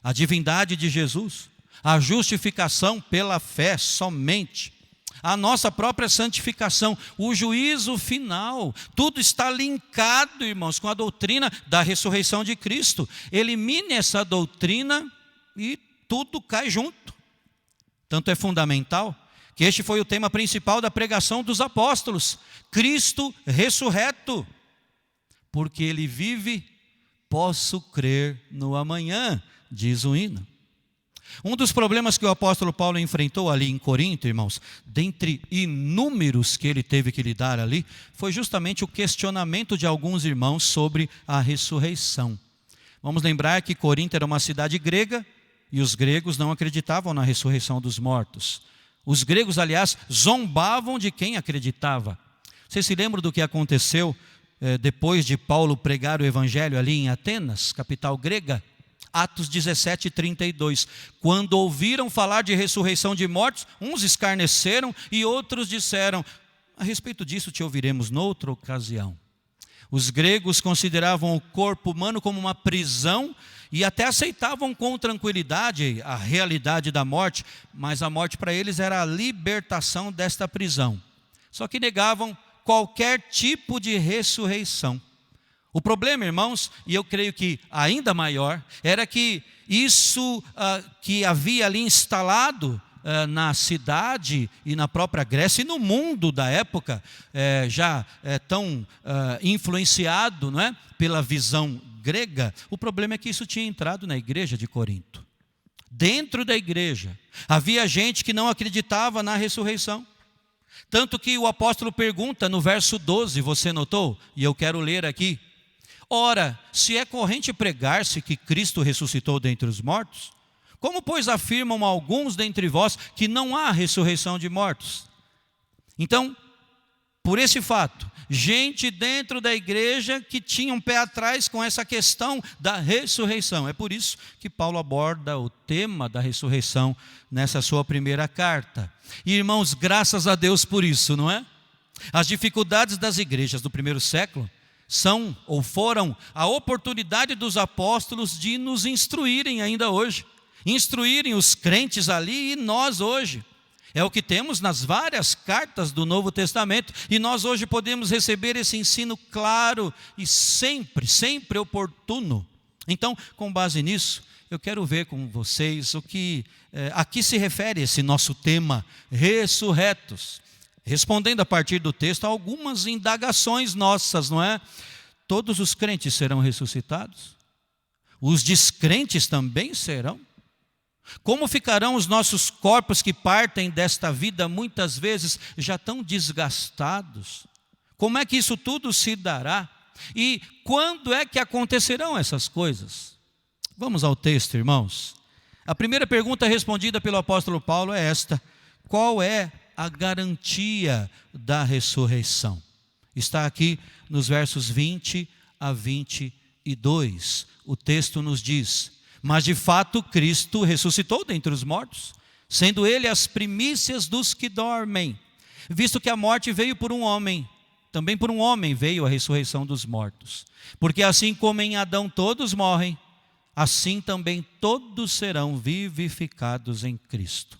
a divindade de Jesus, a justificação pela fé somente, a nossa própria santificação, o juízo final. Tudo está linkado, irmãos, com a doutrina da ressurreição de Cristo. Elimine essa doutrina e tudo cai junto. Tanto é fundamental que este foi o tema principal da pregação dos apóstolos: Cristo ressurreto. Porque Ele vive, posso crer no amanhã, diz o hino. Um dos problemas que o apóstolo Paulo enfrentou ali em Corinto, irmãos, dentre inúmeros que ele teve que lidar ali, foi justamente o questionamento de alguns irmãos sobre a ressurreição. Vamos lembrar que Corinto era uma cidade grega e os gregos não acreditavam na ressurreição dos mortos. Os gregos, aliás, zombavam de quem acreditava. Vocês se lembram do que aconteceu depois de Paulo pregar o evangelho ali em Atenas, capital grega? Atos 17:32. Quando ouviram falar de ressurreição de mortos, uns escarneceram e outros disseram: a respeito disso te ouviremos noutra ocasião. Os gregos consideravam o corpo humano como uma prisão e até aceitavam com tranquilidade a realidade da morte, mas a morte para eles era a libertação desta prisão. Só que negavam qualquer tipo de ressurreição. O problema, irmãos, e eu creio que ainda maior, era que isso que havia ali instalado na cidade e na própria Grécia e no mundo da época, já tão influenciado, não é, pela visão grega, o problema é que isso tinha entrado na igreja de Corinto. Dentro da igreja havia gente que não acreditava na ressurreição. Tanto que o apóstolo pergunta no verso 12, você notou? E eu quero ler aqui. Ora, se é corrente pregar-se que Cristo ressuscitou dentre os mortos, como pois afirmam alguns dentre vós que não há ressurreição de mortos? Então, por esse fato, gente dentro da igreja que tinha um pé atrás com essa questão da ressurreição. É por isso que Paulo aborda o tema da ressurreição nessa sua primeira carta. E, irmãos, graças a Deus por isso, não é? As dificuldades das igrejas do primeiro século são ou foram a oportunidade dos apóstolos de nos instruírem ainda hoje, instruírem os crentes ali e nós hoje. É o que temos nas várias cartas do Novo Testamento e nós hoje podemos receber esse ensino claro e sempre oportuno. Então, com base nisso, eu quero ver com vocês o que aqui se refere esse nosso tema, ressurretos. Respondendo a partir do texto a algumas indagações nossas, não é? Todos os crentes serão ressuscitados? Os descrentes também serão? Como ficarão os nossos corpos que partem desta vida muitas vezes já tão desgastados? Como é que isso tudo se dará? E quando é que acontecerão essas coisas? Vamos ao texto, irmãos. A primeira pergunta respondida pelo apóstolo Paulo é esta: qual é a garantia da ressurreição. Está aqui nos versos 20 a 22. O texto nos diz: mas de fato Cristo ressuscitou dentre os mortos, sendo ele as primícias dos que dormem. Visto que a morte veio por um homem, também por um homem veio a ressurreição dos mortos. Porque assim como em Adão todos morrem, assim também todos serão vivificados em Cristo.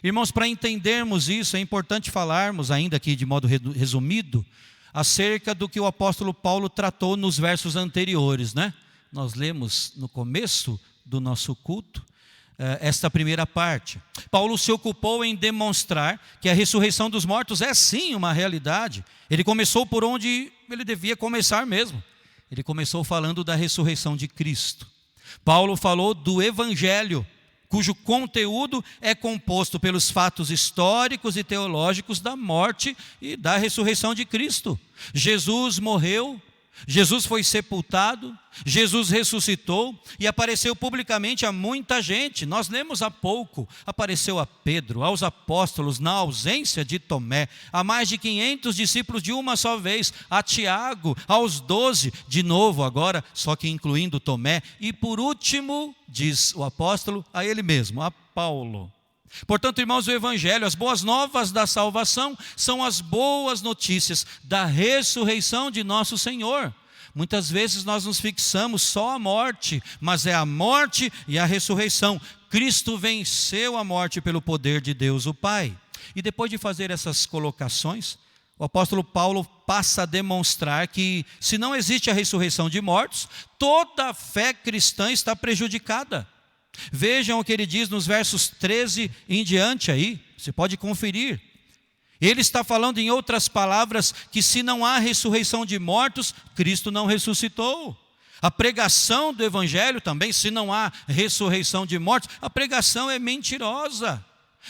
Irmãos, para entendermos isso, é importante falarmos, ainda aqui de modo resumido, acerca do que o apóstolo Paulo tratou nos versos anteriores, né? Nós lemos no começo do nosso culto, esta primeira parte. Paulo se ocupou em demonstrar que a ressurreição dos mortos é sim uma realidade. Ele começou por onde ele devia começar mesmo. Ele começou falando da ressurreição de Cristo. Paulo falou do Evangelho, cujo conteúdo é composto pelos fatos históricos e teológicos da morte e da ressurreição de Cristo. Jesus morreu, Jesus foi sepultado, Jesus ressuscitou e apareceu publicamente a muita gente. Nós lemos há pouco, apareceu a Pedro, aos apóstolos na ausência de Tomé, a mais de 500 discípulos de uma só vez, a Tiago, aos 12, de novo agora, só que incluindo Tomé, e por último, diz o apóstolo, a ele mesmo, a Paulo. Portanto, irmãos, o Evangelho, as boas novas da salvação, são as boas notícias da ressurreição de nosso Senhor. Muitas vezes nós nos fixamos só à morte, mas é a morte e a ressurreição. Cristo venceu a morte pelo poder de Deus o Pai. E depois de fazer essas colocações, o apóstolo Paulo passa a demonstrar que, se não existe a ressurreição de mortos, toda a fé cristã está prejudicada. Vejam o que ele diz nos versos 13 em diante aí, você pode conferir. Ele está falando em outras palavras que se não há ressurreição de mortos, Cristo não ressuscitou. A pregação do Evangelho também, se não há ressurreição de mortos, a pregação é mentirosa.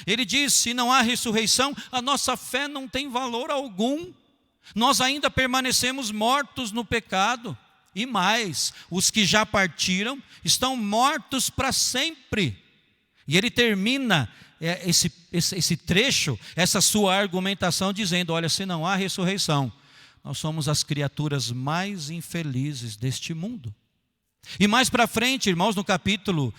Ele diz, se não há ressurreição, a nossa fé não tem valor algum. Nós ainda permanecemos mortos no pecado. E mais, os que já partiram mortos para sempre. E ele termina esse trecho, essa sua argumentação, dizendo: olha, se não há ressurreição, nós somos as criaturas mais infelizes deste mundo. E mais para frente, irmãos, no capítulo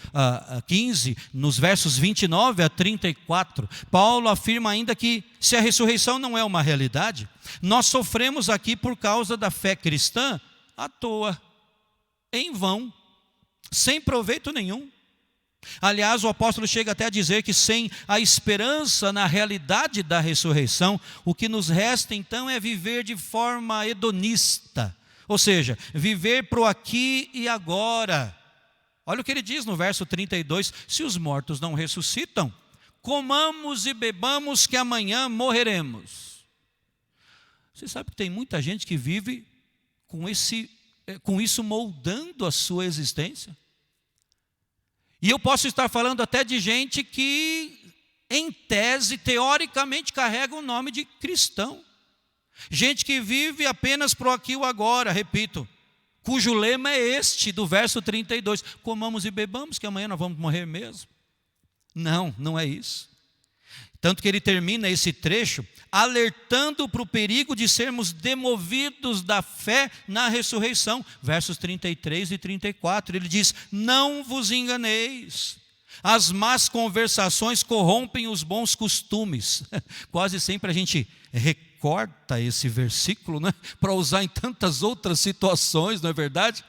15, nos versos 29 a 34, Paulo afirma ainda que se a ressurreição não é uma realidade, nós sofremos aqui por causa da fé cristã, à toa, em vão, sem proveito nenhum. Aliás, o apóstolo chega até a dizer que sem a esperança na realidade da ressurreição, o que nos resta então é viver de forma hedonista, ou seja, viver para o aqui e agora. Olha o que ele diz no verso 32, se os mortos não ressuscitam, comamos e bebamos que amanhã morreremos. Você sabe que tem muita gente que vive com isso moldando a sua existência. E eu posso estar falando até de gente que, em tese, teoricamente, carrega o nome de cristão. Gente que vive apenas pro aqui e o agora, repito, cujo lema é este, do verso 32, comamos e bebamos, que amanhã nós vamos morrer mesmo. Não, não é isso. Tanto que ele termina esse trecho alertando para o perigo de sermos demovidos da fé na ressurreição. Versos 33 e 34, ele diz: não vos enganeis, as más conversações corrompem os bons costumes. Quase sempre a gente recorta esse versículo, né, para usar em tantas outras situações, não é verdade?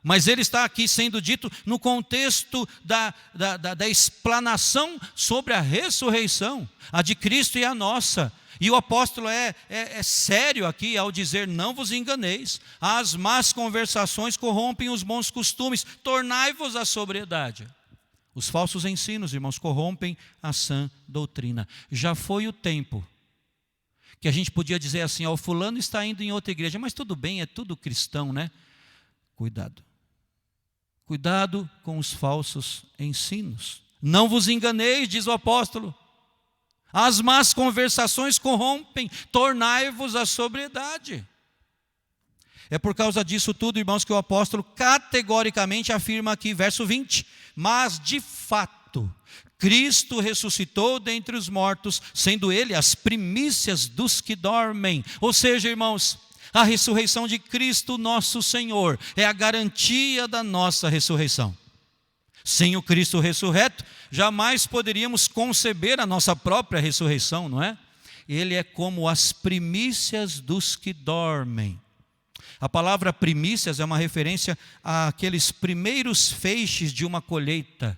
Mas ele está aqui sendo dito no contexto da explanação sobre a ressurreição, a de Cristo e a nossa. E o apóstolo é sério aqui ao dizer: não vos enganeis, as más conversações corrompem os bons costumes, tornai-vos à sobriedade. Os falsos ensinos, irmãos, corrompem a sã doutrina. Já foi o tempo que a gente podia dizer assim: ó, fulano está indo em outra igreja, mas tudo bem, é tudo cristão, né? Cuidado. Cuidado com os falsos ensinos. Não vos enganeis, diz o apóstolo. As más conversações corrompem, tornai-vos à sobriedade. É por causa disso tudo, irmãos, que o apóstolo categoricamente afirma aqui, verso 20: mas de fato, Cristo ressuscitou dentre os mortos, sendo Ele as primícias dos que dormem. Ou seja, irmãos, a ressurreição de Cristo nosso Senhor é a garantia da nossa ressurreição. Sem o Cristo ressurreto, jamais poderíamos conceber a nossa própria ressurreição, não é? Ele é como as primícias dos que dormem. A palavra primícias é uma referência àqueles primeiros feixes de uma colheita.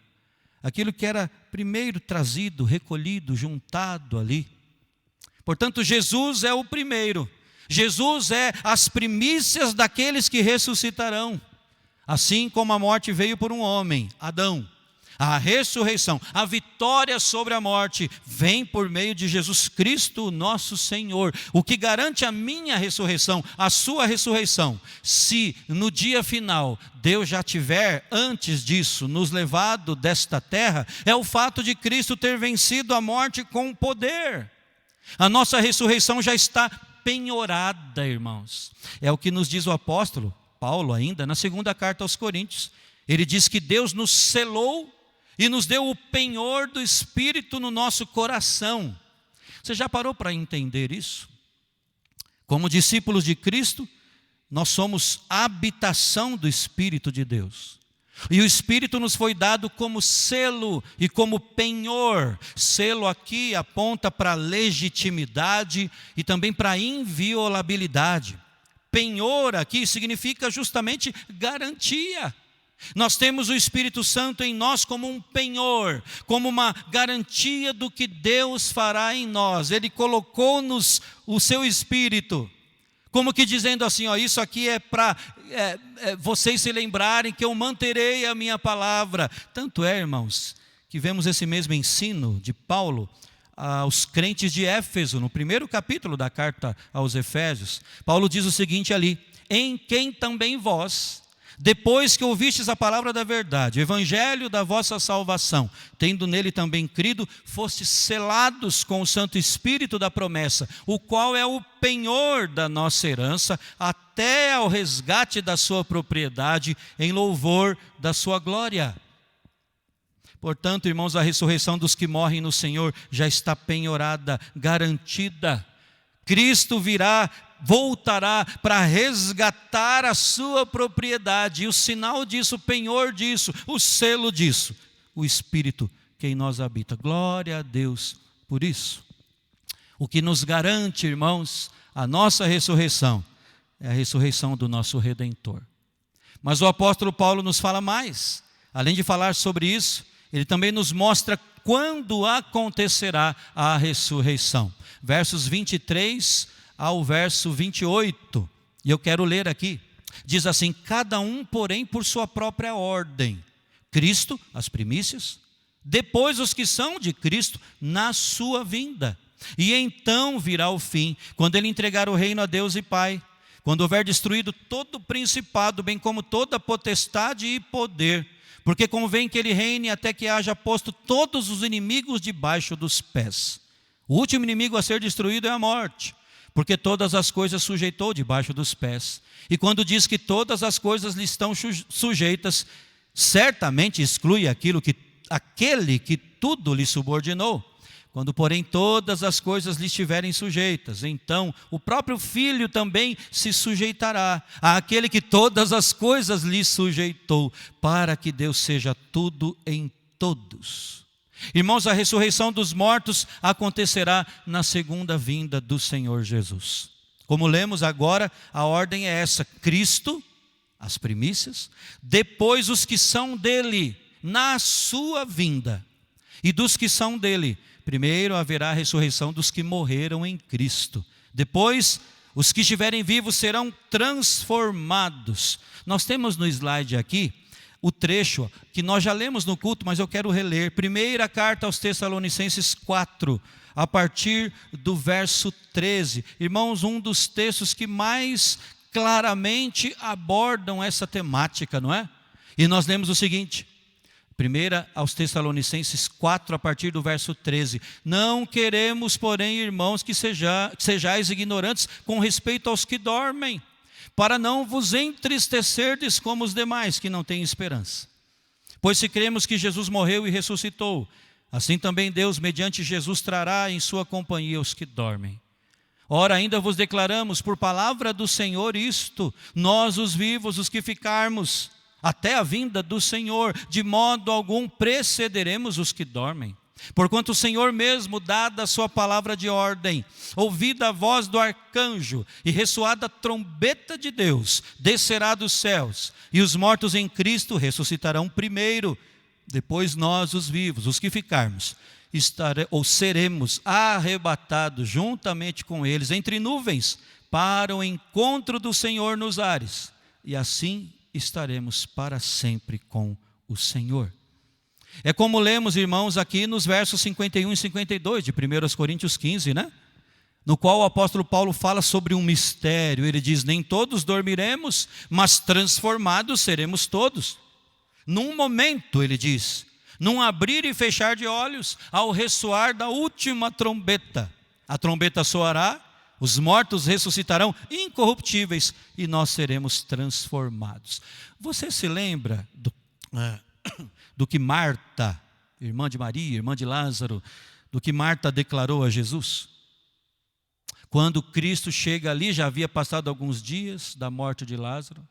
Aquilo que era primeiro trazido, recolhido, juntado ali. Portanto, Jesus é o primeiro. Jesus é as primícias daqueles que ressuscitarão. Assim como a morte veio por um homem, Adão. A ressurreição, a vitória sobre a morte, vem por meio de Jesus Cristo, nosso Senhor. O que garante a minha ressurreição, a sua ressurreição, se no dia final Deus já tiver, antes disso, nos levado desta terra, é o fato de Cristo ter vencido a morte com poder. A nossa ressurreição já está penhorada, irmãos. É o que nos diz o apóstolo Paulo ainda, na segunda carta aos Coríntios. Ele diz que Deus nos selou e nos deu o penhor do Espírito no nosso coração. Você já parou para entender isso? Como discípulos de Cristo, nós somos habitação do Espírito de Deus. E o Espírito nos foi dado como selo e como penhor. Selo aqui aponta para a legitimidade e também para a inviolabilidade. Penhor aqui significa justamente garantia. Nós temos o Espírito Santo em nós como um penhor, como uma garantia do que Deus fará em nós. Ele colocou-nos o seu Espírito, como que dizendo assim, ó, isso aqui é para vocês se lembrarem que eu manterei a minha palavra. Tanto é, irmãos, que vemos esse mesmo ensino de Paulo aos crentes de Éfeso, no primeiro capítulo da carta aos Efésios. Paulo diz o seguinte ali: em quem também vós, depois que ouvistes a palavra da verdade, o evangelho da vossa salvação, tendo nele também crido, fostes selados com o Santo Espírito da promessa, o qual é o penhor da nossa herança, até ao resgate da sua propriedade, em louvor da sua glória. Portanto, irmãos, a ressurreição dos que morrem no Senhor já está penhorada, garantida. Cristo virá, voltará para resgatar a sua propriedade. E o sinal disso, o penhor disso, o selo disso, o Espírito que em nós habita. Glória a Deus por isso. O que nos garante, irmãos, a nossa ressurreição é a ressurreição do nosso Redentor. Mas o apóstolo Paulo nos fala mais. Além de falar sobre isso, ele também nos mostra quando acontecerá a ressurreição. Versos 23 ao verso 28, e eu quero ler aqui. Diz assim: cada um, porém, por sua própria ordem. Cristo, as primícias, depois os que são de Cristo, na sua vinda. E então virá o fim, quando ele entregar o reino a Deus e Pai, quando houver destruído todo o principado, bem como toda potestade e poder, porque convém que ele reine até que haja posto todos os inimigos debaixo dos pés. O último inimigo a ser destruído é a morte, porque todas as coisas sujeitou debaixo dos pés. E quando diz que todas as coisas lhe estão sujeitas, certamente exclui aquele que tudo lhe subordinou. Quando, porém, todas as coisas lhe estiverem sujeitas, então o próprio Filho também se sujeitará àquele que todas as coisas lhe sujeitou, para que Deus seja tudo em todos. Irmãos, a ressurreição dos mortos acontecerá na segunda vinda do Senhor Jesus. Como lemos agora, a ordem é essa: Cristo, as primícias, depois os que são dele, na sua vinda. E dos que são dele, primeiro haverá a ressurreição dos que morreram em Cristo. Depois, os que estiverem vivos serão transformados. Nós temos no slide aqui o trecho que nós já lemos no culto, mas eu quero reler. Primeira carta aos Tessalonicenses 4, a partir do verso 13. Irmãos, um dos textos que mais claramente abordam essa temática, não é? E nós lemos o seguinte: primeira aos Tessalonicenses 4, a partir do verso 13. Não queremos, porém, irmãos, que sejais ignorantes com respeito aos que dormem, para não vos entristecerdes como os demais que não têm esperança. Pois se cremos que Jesus morreu e ressuscitou, assim também Deus, mediante Jesus, trará em sua companhia os que dormem. Ora, ainda vos declaramos por palavra do Senhor isto: nós os vivos, os que ficarmos, até a vinda do Senhor, de modo algum precederemos os que dormem. Porquanto o Senhor mesmo, dada a sua palavra de ordem, ouvida a voz do arcanjo e ressoada a trombeta de Deus, descerá dos céus, e os mortos em Cristo ressuscitarão primeiro. Depois nós, os vivos, os que ficarmos, seremos arrebatados juntamente com eles entre nuvens, para o encontro do Senhor nos ares, e assim estaremos para sempre com o Senhor. É como lemos, irmãos, aqui nos versos 51 e 52 de 1 Coríntios 15, né? No qual o apóstolo Paulo fala sobre um mistério. Ele diz: nem todos dormiremos, mas transformados seremos todos. Num momento, ele diz, num abrir e fechar de olhos, ao ressoar da última trombeta. A trombeta soará, os mortos ressuscitarão incorruptíveis e nós seremos transformados. Você se lembra do que Marta, irmã de Maria, irmã de Lázaro, do que Marta declarou a Jesus? Quando Cristo chega ali, já havia passado alguns dias da morte de Lázaro.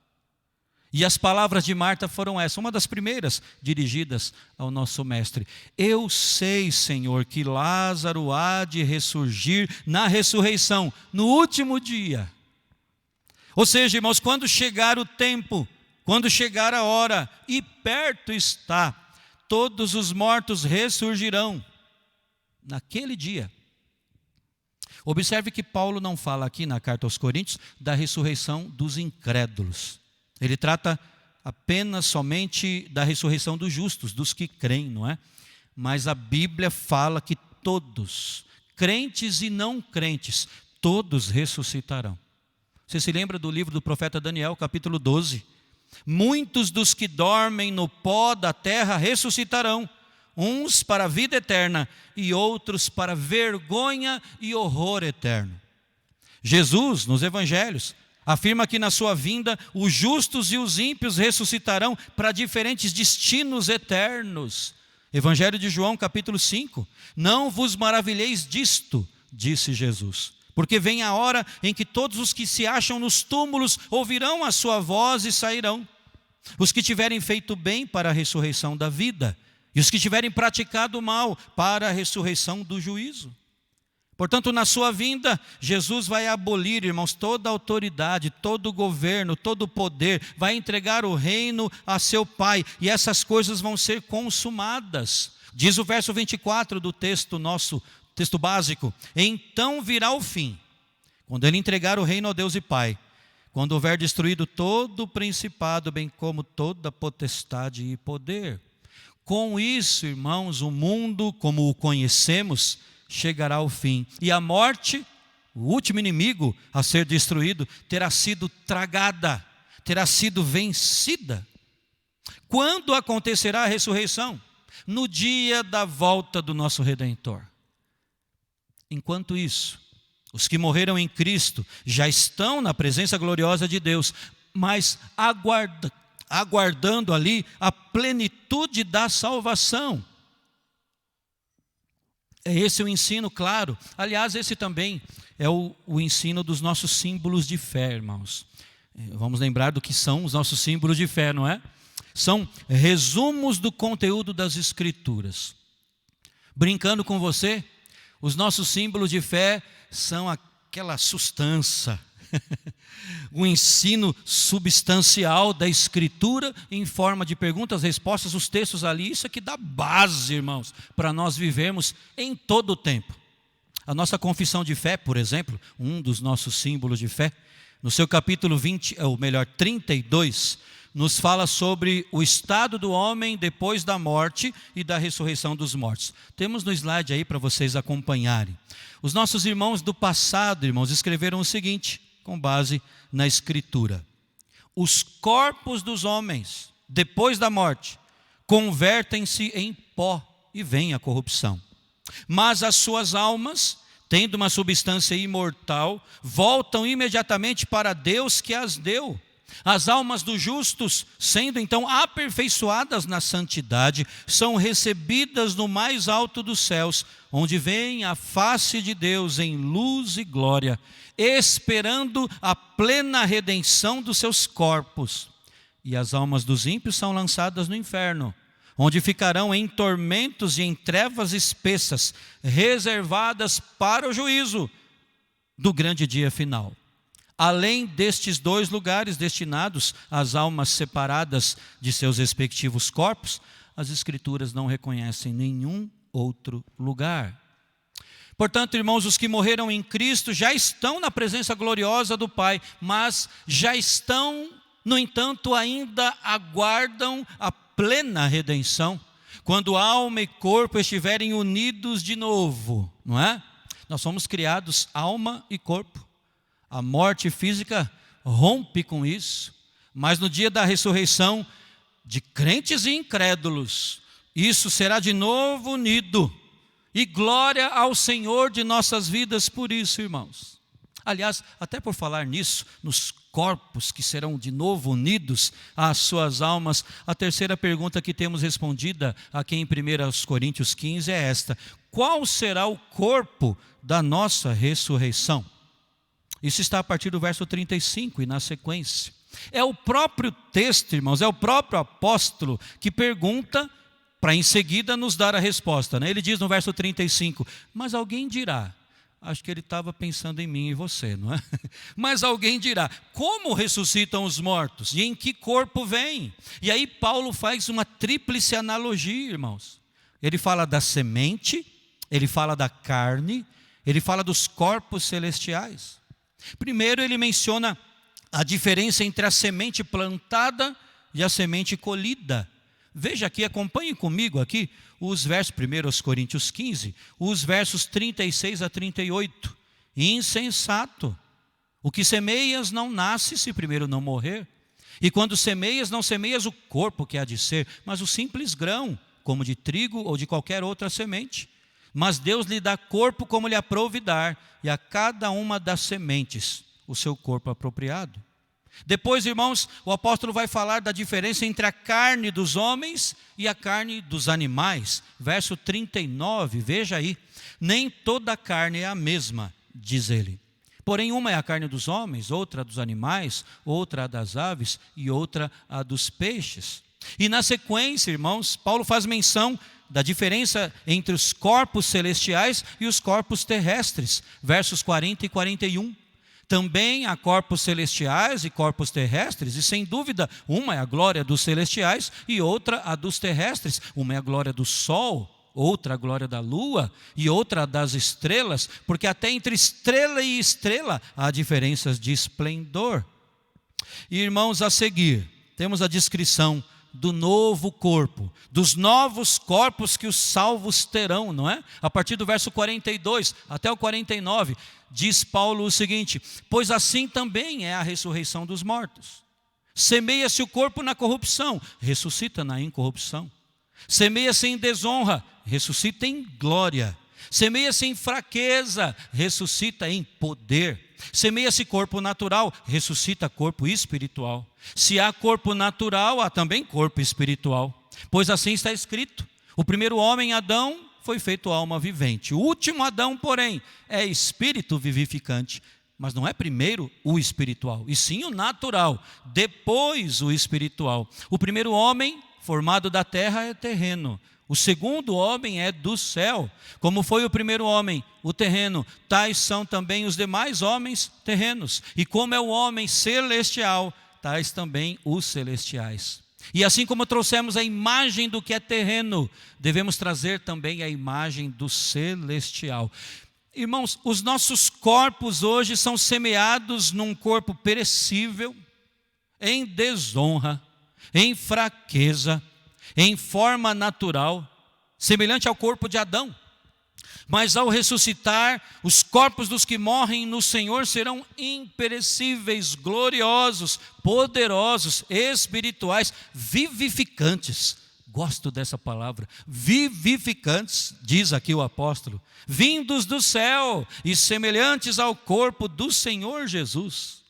E as palavras de Marta foram essas, uma das primeiras dirigidas ao nosso mestre: eu sei, Senhor, que Lázaro há de ressurgir na ressurreição, no último dia. Ou seja, irmãos, quando chegar o tempo, quando chegar a hora, e perto está, todos os mortos ressurgirão naquele dia. Observe que Paulo não fala aqui na carta aos Coríntios da ressurreição dos incrédulos. Ele trata apenas somente da ressurreição dos justos, dos que creem, não é? Mas a Bíblia fala que todos, crentes e não crentes, todos ressuscitarão. Você se lembra do livro do profeta Daniel, capítulo 12? Muitos dos que dormem no pó da terra ressuscitarão, uns para a vida eterna e outros para vergonha e horror eterno. Jesus, nos evangelhos, afirma que na sua vinda os justos e os ímpios ressuscitarão para diferentes destinos eternos. Evangelho de João, capítulo 5. Não vos maravilheis disto, disse Jesus, porque vem a hora em que todos os que se acham nos túmulos ouvirão a sua voz e sairão. Os que tiverem feito bem para a ressurreição da vida, e os que tiverem praticado o mal para a ressurreição do juízo. Portanto, na sua vinda, Jesus vai abolir, irmãos, toda a autoridade, todo o governo, todo o poder, vai entregar o reino a seu Pai, e essas coisas vão ser consumadas. Diz o verso 24 do texto nosso, texto básico: então virá o fim, quando ele entregar o reino ao Deus e Pai, quando houver destruído todo o principado, bem como toda potestade e poder. Com isso, irmãos, o mundo, como o conhecemos, chegará ao fim. E a morte, o último inimigo a ser destruído, terá sido tragada, terá sido vencida. Quando acontecerá a ressurreição? No dia da volta do nosso Redentor. Enquanto isso, os que morreram em Cristo já estão na presença gloriosa de Deus, mas aguardando ali a plenitude da salvação. É esse o ensino, claro. Aliás, esse também é o ensino dos nossos símbolos de fé, irmãos. Vamos lembrar do que são os nossos símbolos de fé, não é? São resumos do conteúdo das Escrituras. Brincando com você, os nossos símbolos de fé são aquela substância, o ensino substancial da Escritura em forma de perguntas, respostas, os textos ali. Isso é que dá base, irmãos, para nós vivermos em todo o tempo. A nossa confissão de fé, por exemplo, um dos nossos símbolos de fé, no seu capítulo 32, nos fala sobre o estado do homem depois da morte e da ressurreição dos mortos. Temos no slide aí para vocês acompanharem. Os nossos irmãos do passado, irmãos, escreveram o seguinte, com base na Escritura: os corpos dos homens, depois da morte, convertem-se em pó e vem a corrupção. Mas as suas almas, tendo uma substância imortal, voltam imediatamente para Deus que as deu. As almas dos justos, sendo então aperfeiçoadas na santidade, são recebidas no mais alto dos céus, onde vem a face de Deus em luz e glória, esperando a plena redenção dos seus corpos. E as almas dos ímpios são lançadas no inferno, onde ficarão em tormentos e em trevas espessas, reservadas para o juízo do grande dia final. Além destes dois lugares destinados às almas separadas de seus respectivos corpos, as Escrituras não reconhecem nenhum outro lugar. Portanto, irmãos, os que morreram em Cristo já estão na presença gloriosa do Pai, mas já estão, no entanto, ainda aguardam a plena redenção, quando alma e corpo estiverem unidos de novo, não é? Nós somos criados alma e corpo. A morte física rompe com isso, mas no dia da ressurreição de crentes e incrédulos, isso será de novo unido. E glória ao Senhor de nossas vidas por isso, irmãos. Aliás, até por falar nisso, nos corpos que serão de novo unidos às suas almas, a terceira pergunta que temos respondida aqui em 1 Coríntios 15 é esta: qual será o corpo da nossa ressurreição? Isso está a partir do verso 35 e na sequência. É o próprio texto, irmãos, é o próprio apóstolo que pergunta para em seguida nos dar a resposta, né? Ele diz no verso 35, mas alguém dirá, acho que ele estava pensando em mim e você, não é? Mas alguém dirá, como ressuscitam os mortos? E em que corpo vêm? E aí Paulo faz uma tríplice analogia, irmãos. Ele fala da semente, ele fala da carne, ele fala dos corpos celestiais. Primeiro ele menciona a diferença entre a semente plantada e a semente colhida. Veja aqui, acompanhe comigo aqui os versos, 1 Coríntios 15, os versos 36 a 38. Insensato, o que semeias não nasce se primeiro não morrer. E quando semeias, não semeias o corpo que há de ser, mas o simples grão, como de trigo ou de qualquer outra semente. Mas Deus lhe dá corpo como lhe aprouve dar, e a cada uma das sementes o seu corpo apropriado. Depois, irmãos, o apóstolo vai falar da diferença entre a carne dos homens e a carne dos animais. Verso 39, veja aí. Nem toda a carne é a mesma, diz ele. Porém, uma é a carne dos homens, outra a dos animais, outra a das aves e outra a dos peixes. E na sequência, irmãos, Paulo faz menção da diferença entre os corpos celestiais e os corpos terrestres, versos 40 e 41. Também há corpos celestiais e corpos terrestres, e sem dúvida, uma é a glória dos celestiais e outra a dos terrestres. Uma é a glória do sol, outra a glória da lua e outra a das estrelas, porque até entre estrela e estrela há diferenças de esplendor. E, irmãos, a seguir, temos a descrição do novo corpo, dos novos corpos que os salvos terão, não é? A partir do verso 42 até o 49, diz Paulo o seguinte: pois assim também é a ressurreição dos mortos. Semeia-se o corpo na corrupção, ressuscita na incorrupção. Semeia-se em desonra, ressuscita em glória. Semeia-se em fraqueza, ressuscita em poder. Semeia-se corpo natural, ressuscita corpo espiritual. Se há corpo natural, há também corpo espiritual. Pois assim está escrito: o primeiro homem, Adão, foi feito alma vivente. O último Adão, porém, é espírito vivificante. Mas não é primeiro o espiritual, e sim o natural, depois o espiritual. O primeiro homem, formado da terra, é terreno. O segundo homem é do céu. Como foi o primeiro homem, o terreno, tais são também os demais homens terrenos. E como é o homem celestial, tais também os celestiais. E assim como trouxemos a imagem do que é terreno, devemos trazer também a imagem do celestial. Irmãos, os nossos corpos hoje são semeados num corpo perecível, em desonra, em fraqueza, em forma natural, semelhante ao corpo de Adão. Mas ao ressuscitar, os corpos dos que morrem no Senhor serão imperecíveis, gloriosos, poderosos, espirituais, vivificantes. Gosto dessa palavra, vivificantes, diz aqui o apóstolo, vindos do céu e semelhantes ao corpo do Senhor Jesus.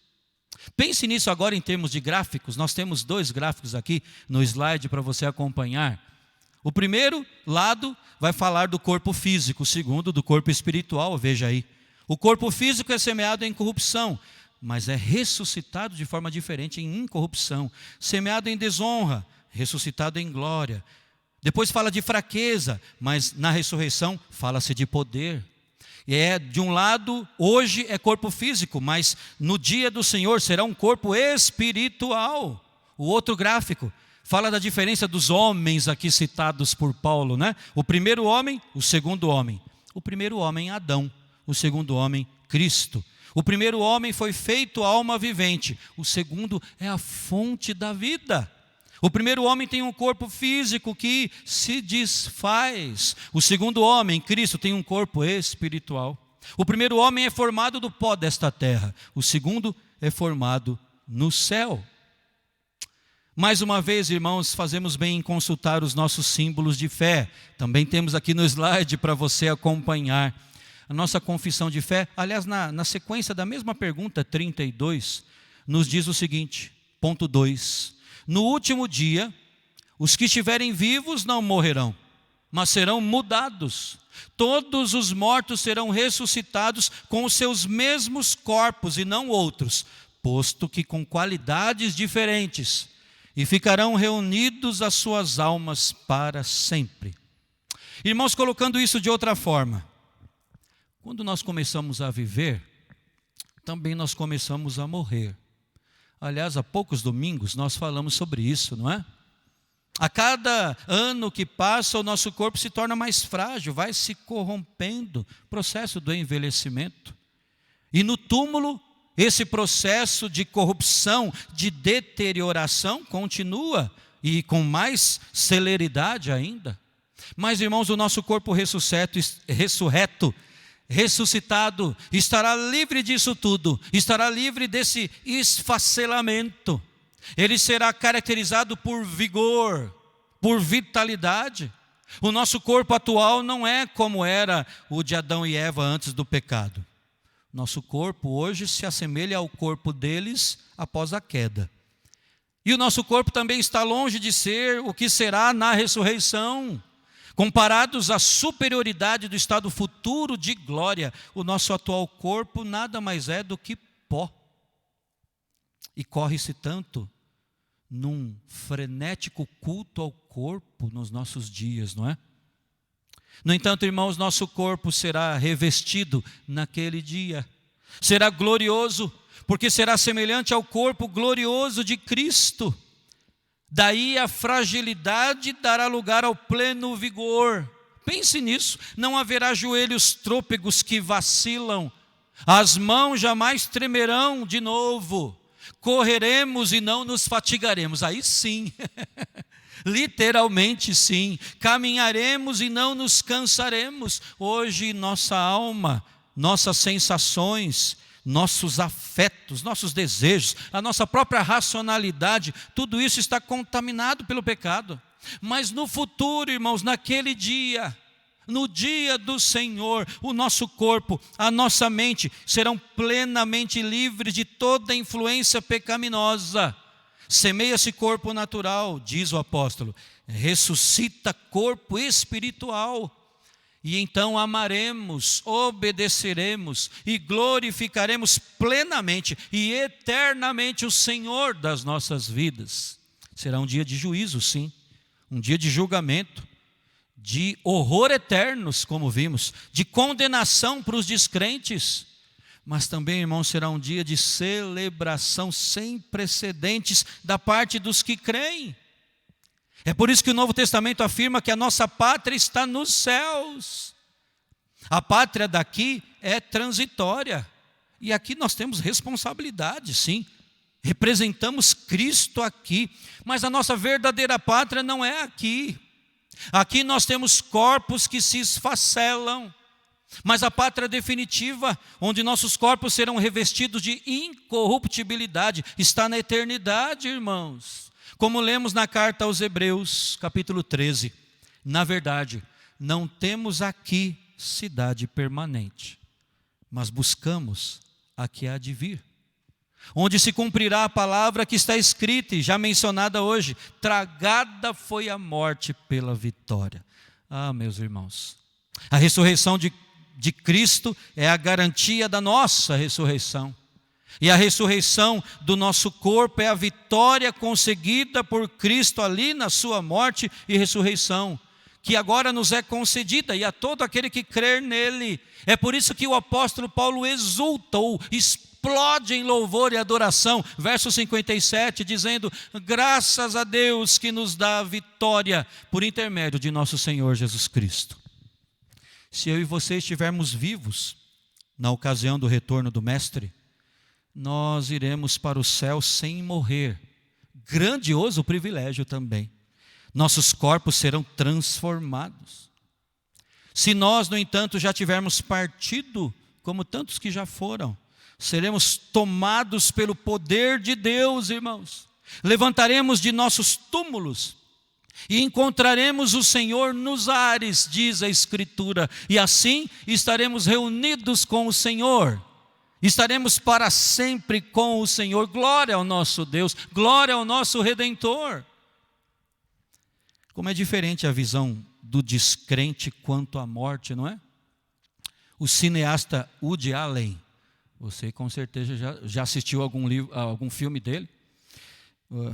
Pense nisso agora em termos de gráficos. Nós temos 2 gráficos aqui no slide para você acompanhar. O primeiro lado vai falar do corpo físico, o segundo do corpo espiritual, veja aí. O corpo físico é semeado em corrupção, mas é ressuscitado de forma diferente em incorrupção. Semeado em desonra, ressuscitado em glória. Depois fala de fraqueza, mas na ressurreição fala-se de poder. E de um lado, hoje é corpo físico, mas no dia do Senhor será um corpo espiritual. O outro gráfico fala da diferença dos homens aqui citados por Paulo, né? O primeiro homem, o segundo homem. O primeiro homem, Adão. O segundo homem, Cristo. O primeiro homem foi feito alma vivente. O segundo é a fonte da vida. O primeiro homem tem um corpo físico que se desfaz. O segundo homem, Cristo, tem um corpo espiritual. O primeiro homem é formado do pó desta terra. O segundo é formado no céu. Mais uma vez, irmãos, fazemos bem em consultar os nossos símbolos de fé. Também temos aqui no slide para você acompanhar. A nossa confissão de fé, aliás, na sequência da mesma pergunta, 32, nos diz o seguinte, ponto 2. No último dia, os que estiverem vivos não morrerão, mas serão mudados. Todos os mortos serão ressuscitados com os seus mesmos corpos e não outros, posto que com qualidades diferentes, e ficarão reunidos as suas almas para sempre. Irmãos, colocando isso de outra forma, quando nós começamos a viver, também nós começamos a morrer. Aliás, há poucos domingos nós falamos sobre isso, não é? A cada ano que passa, o nosso corpo se torna mais frágil, vai se corrompendo, processo do envelhecimento. E no túmulo, esse processo de corrupção, de deterioração continua e com mais celeridade ainda. Mas, irmãos, o nosso corpo ressuscitado, estará livre disso tudo, estará livre desse esfacelamento. Ele será caracterizado por vigor, por vitalidade. O nosso corpo atual não é como era o de Adão e Eva antes do pecado. Nosso corpo hoje se assemelha ao corpo deles após a queda. E o nosso corpo também está longe de ser o que será na ressurreição. Comparados à superioridade do estado futuro de glória, o nosso atual corpo nada mais é do que pó. E corre-se tanto num frenético culto ao corpo nos nossos dias, não é? No entanto, irmãos, nosso corpo será revestido naquele dia. Será glorioso, porque será semelhante ao corpo glorioso de Cristo. Daí a fragilidade dará lugar ao pleno vigor. Pense nisso, não haverá joelhos trôpegos que vacilam, as mãos jamais tremerão de novo, correremos e não nos fatigaremos, aí sim, literalmente sim, caminharemos e não nos cansaremos. Hoje nossa alma, nossas sensações, nossos afetos, nossos desejos, a nossa própria racionalidade, tudo isso está contaminado pelo pecado. Mas no futuro, irmãos, naquele dia, no dia do Senhor, o nosso corpo, a nossa mente serão plenamente livres de toda influência pecaminosa. Semeia-se corpo natural, diz o apóstolo, ressuscita corpo espiritual. E então amaremos, obedeceremos e glorificaremos plenamente e eternamente o Senhor das nossas vidas. Será um dia de juízo, sim, um dia de julgamento, de horror eternos, como vimos, de condenação para os descrentes, mas também, irmãos, será um dia de celebração sem precedentes da parte dos que creem. É por isso que o Novo Testamento afirma que a nossa pátria está nos céus. A pátria daqui é transitória. E aqui nós temos responsabilidade, sim. Representamos Cristo aqui. Mas a nossa verdadeira pátria não é aqui. Aqui nós temos corpos que se esfacelam. Mas a pátria definitiva, onde nossos corpos serão revestidos de incorruptibilidade, está na eternidade, irmãos. Como lemos na carta aos Hebreus, capítulo 13, na verdade, não temos aqui cidade permanente, mas buscamos a que há de vir. onde se cumprirá a palavra que está escrita e já mencionada hoje: tragada foi a morte pela vitória. Ah, meus irmãos, a ressurreição de Cristo é a garantia da nossa ressurreição. E a ressurreição do nosso corpo é a vitória conseguida por Cristo ali na sua morte e ressurreição, que agora nos é concedida, e a todo aquele que crer nele. É por isso que o apóstolo Paulo exulta ou explode em louvor e adoração, verso 57, dizendo: graças a Deus que nos dá a vitória por intermédio de nosso Senhor Jesus Cristo. Se eu e você estivermos vivos na ocasião do retorno do Mestre, nós iremos para o céu sem morrer. Grandioso privilégio também. Nossos corpos serão transformados. Se nós, no entanto, já tivermos partido, como tantos que já foram, seremos tomados pelo poder de Deus, irmãos. Levantaremos de nossos túmulos e encontraremos o Senhor nos ares, diz a Escritura, e assim estaremos reunidos com o Senhor. Estaremos para sempre com o Senhor. Glória ao nosso Deus, glória ao nosso Redentor. Como é diferente a visão do descrente quanto à morte, não é? O cineasta Woody Allen, você com certeza já assistiu algum filme dele.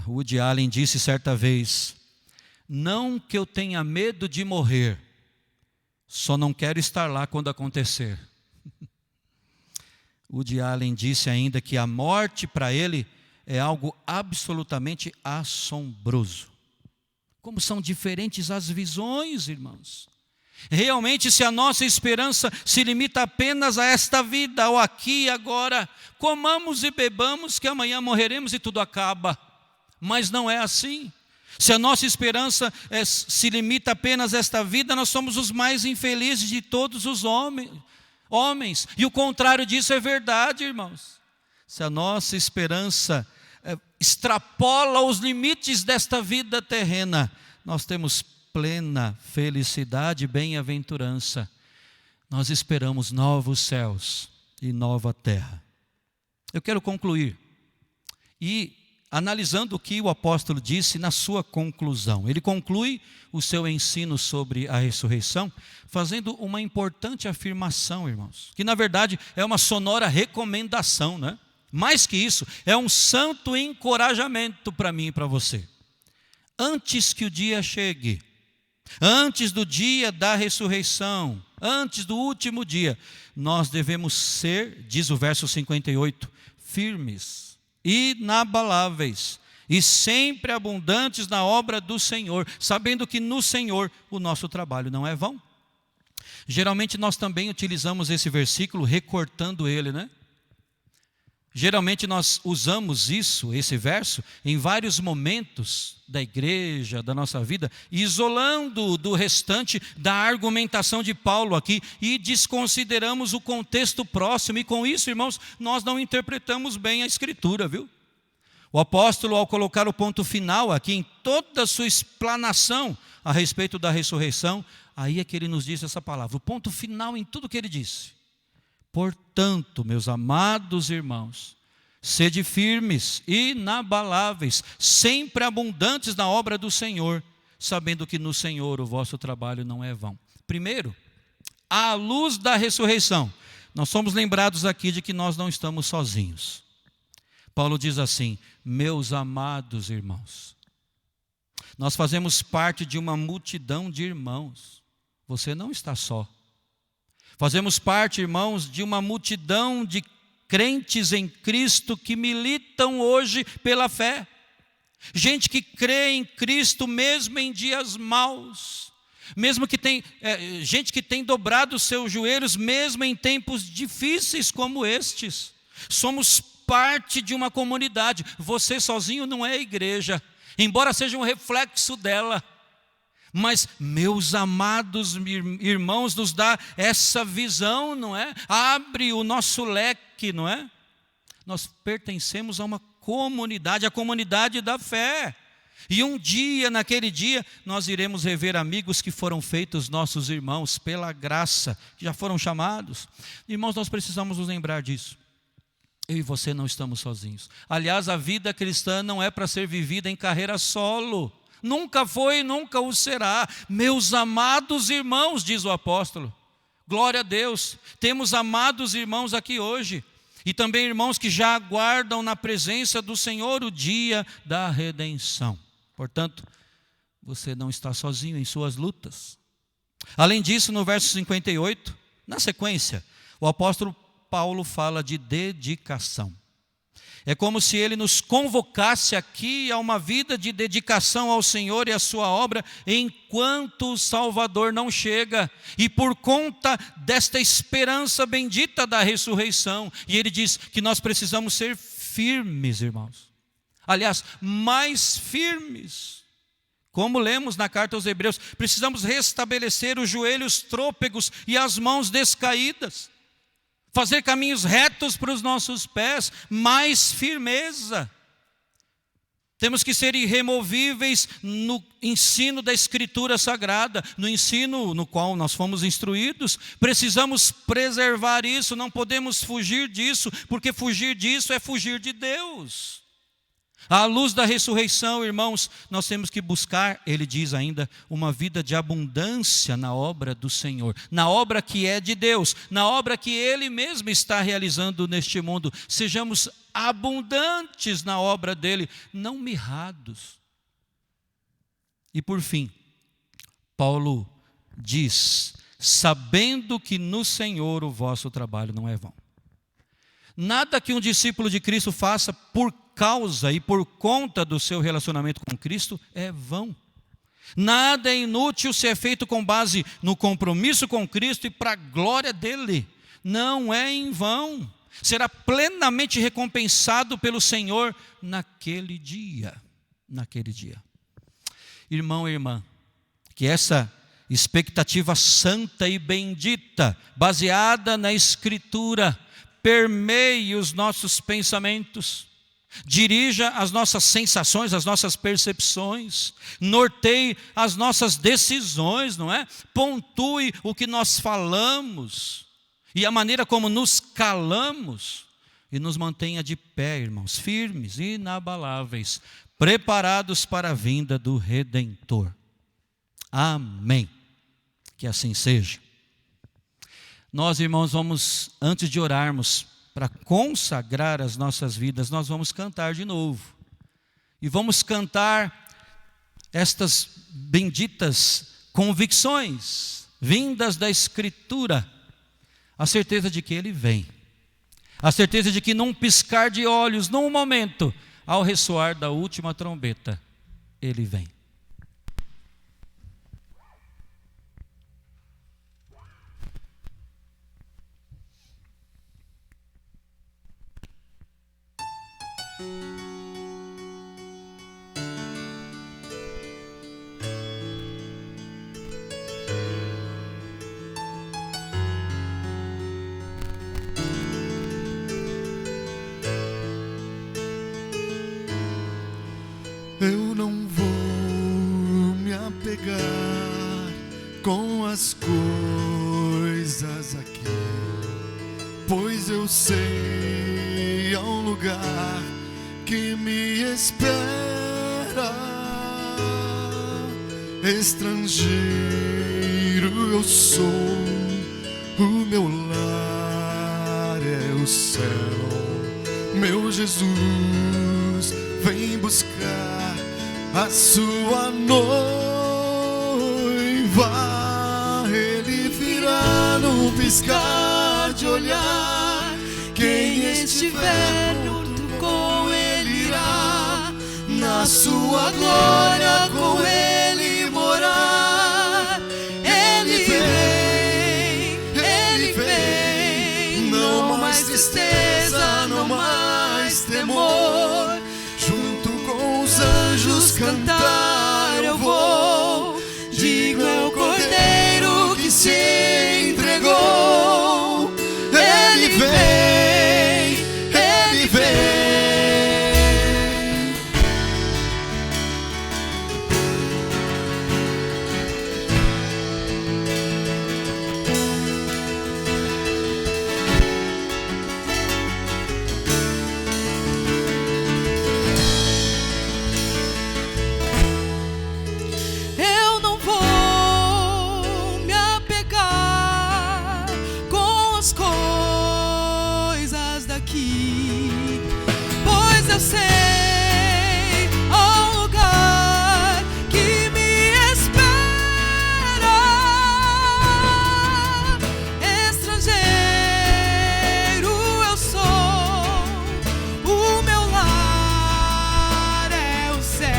Woody Allen disse certa vez: não que eu tenha medo de morrer, só não quero estar lá quando acontecer. Woody Allen disse ainda que a morte para ele é algo absolutamente assombroso. Como são diferentes as visões, irmãos. Realmente, se a nossa esperança se limita apenas a esta vida, ao aqui e agora, comamos e bebamos que amanhã morreremos e tudo acaba. Mas não é assim. Se a nossa esperança se limita apenas a esta vida, nós somos os mais infelizes de todos os homens. E o contrário disso é verdade, irmãos. Se a nossa esperança extrapola os limites desta vida terrena, nós temos plena felicidade e bem-aventurança. Nós esperamos novos céus e nova terra. Eu quero concluir e analisando o que o apóstolo disse na sua conclusão. Ele conclui o seu ensino sobre a ressurreição fazendo uma importante afirmação, irmãos, que na verdade é uma sonora recomendação, né? Mais que isso, é um santo encorajamento para mim e para você. Antes que o dia chegue, antes do dia da ressurreição, antes do último dia, nós devemos ser, diz o verso 58, firmes, inabaláveis e sempre abundantes na obra do Senhor, sabendo que no Senhor o nosso trabalho não é vão. Geralmente nós também utilizamos esse versículo recortando ele, né? Geralmente nós usamos esse verso, em vários momentos da igreja, da nossa vida, isolando do restante da argumentação de Paulo aqui, e desconsideramos o contexto próximo, e com isso, irmãos, nós não interpretamos bem a Escritura, viu? O apóstolo, ao colocar o ponto final aqui, em toda a sua explanação a respeito da ressurreição, aí é que ele nos diz essa palavra, o ponto final em tudo que ele disse. Portanto, meus amados irmãos, sede firmes, inabaláveis, sempre abundantes na obra do Senhor, sabendo que no Senhor o vosso trabalho não é vão. Primeiro, à luz da ressurreição, nós somos lembrados aqui de que nós não estamos sozinhos. Paulo diz assim: meus amados irmãos, nós fazemos parte de uma multidão de irmãos, você não está só. Fazemos parte, irmãos, de uma multidão de crentes em Cristo que militam hoje pela fé. Gente que crê em Cristo mesmo em dias maus. Gente que tem dobrado os seus joelhos mesmo em tempos difíceis como estes. Somos parte de uma comunidade. Você sozinho não é igreja, embora seja um reflexo dela. Mas, meus amados irmãos, nos dá essa visão, não é? Abre o nosso leque, não é? Nós pertencemos a uma comunidade, a comunidade da fé. E um dia, naquele dia, nós iremos rever amigos que foram feitos nossos irmãos, pela graça, que já foram chamados. Irmãos, nós precisamos nos lembrar disso. Eu e você não estamos sozinhos. Aliás, a vida cristã não é para ser vivida em carreira solo. Nunca foi e nunca o será. Meus amados irmãos, diz o apóstolo. Glória a Deus. Temos amados irmãos aqui hoje. E também irmãos que já aguardam na presença do Senhor o dia da redenção. Portanto, você não está sozinho em suas lutas. Além disso, no verso 58, na sequência, o apóstolo Paulo fala de dedicação. É como se ele nos convocasse aqui a uma vida de dedicação ao Senhor e à sua obra, enquanto o Salvador não chega, e por conta desta esperança bendita da ressurreição. E ele diz que nós precisamos ser firmes, irmãos. Aliás, mais firmes. Como lemos na carta aos Hebreus, precisamos restabelecer os joelhos trôpegos e as mãos descaídas. Fazer caminhos retos para os nossos pés, mais firmeza. Temos que ser irremovíveis no ensino da Escritura Sagrada, no ensino no qual nós fomos instruídos. Precisamos preservar isso, não podemos fugir disso, porque fugir disso é fugir de Deus. À luz da ressurreição, irmãos, nós temos que buscar, ele diz ainda, uma vida de abundância na obra do Senhor, na obra que é de Deus, na obra que Ele mesmo está realizando neste mundo. Sejamos abundantes na obra dEle, não mirrados. E por fim, Paulo diz, sabendo que no Senhor o vosso trabalho não é vão. Nada que um discípulo de Cristo faça por causa e por conta do seu relacionamento com Cristo é vão. Nada é inútil se é feito com base no compromisso com Cristo e para a glória dele. Não é em vão. Será plenamente recompensado pelo Senhor naquele dia. Naquele dia. Irmão e irmã, que essa expectativa santa e bendita, baseada na Escritura, permeie os nossos pensamentos, dirija as nossas sensações, as nossas percepções, norteie as nossas decisões, não é? Pontue o que nós falamos e a maneira como nos calamos e nos mantenha de pé, irmãos, firmes, inabaláveis, preparados para a vinda do Redentor. Amém. Que assim seja. Nós, irmãos, vamos, antes de orarmos, para consagrar as nossas vidas, nós vamos cantar de novo. E vamos cantar estas benditas convicções, vindas da Escritura, a certeza de que Ele vem. A certeza de que num piscar de olhos, num momento, ao ressoar da última trombeta, Ele vem. Eu não vou me apegar com as coisas aqui, pois eu sei há um lugar que me espera. Estrangeiro eu sou, o meu lar é o céu. Meu Jesus vem buscar a sua noiva. Ele virá no piscar de olhar. Quem estiver junto com Ele irá, na sua glória com Ele morar. Ele vem, não mais tristeza, não mais temor. Junto com os anjos cantar eu vou. Digno é o Cordeiro que se entregou. Ele vem, Ele vem. aqui, pois eu sei o lugar que me espera. Estrangeiro eu sou, o meu lar é o céu.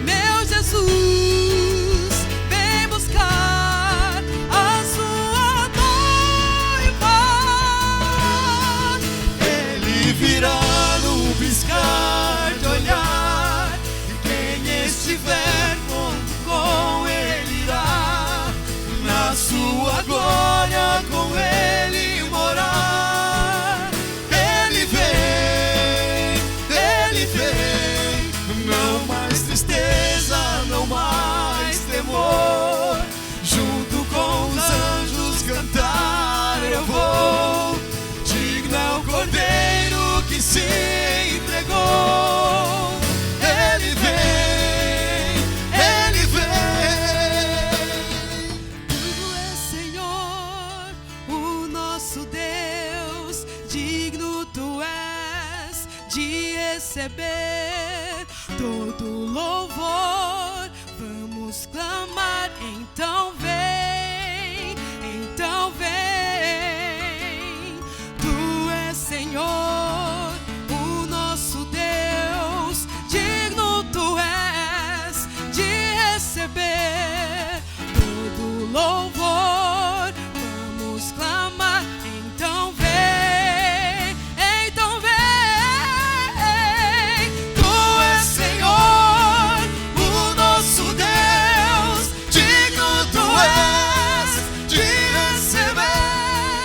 Meu Jesus vem buscar a sua noiva. Ele virá num piscar de olhar, e quem estiver pronto com ele irá, na sua glória com ele morar. Ele vem, não mais tristeza, não mais temor, junto com os anjos cantar eu vou. Digno é o Cordeiro que se entregou. Ele vem, ele vem. Tu és, Senhor, o nosso Deus, digno tu és de receber todo louvor. Vamos clamar, então vem, então vem. Tu és, Senhor, o nosso Deus, digno tu és de receber todo louvor. Vamos clamar, então vem, então vem. Tu és, Senhor, o nosso Deus, digno tu és de receber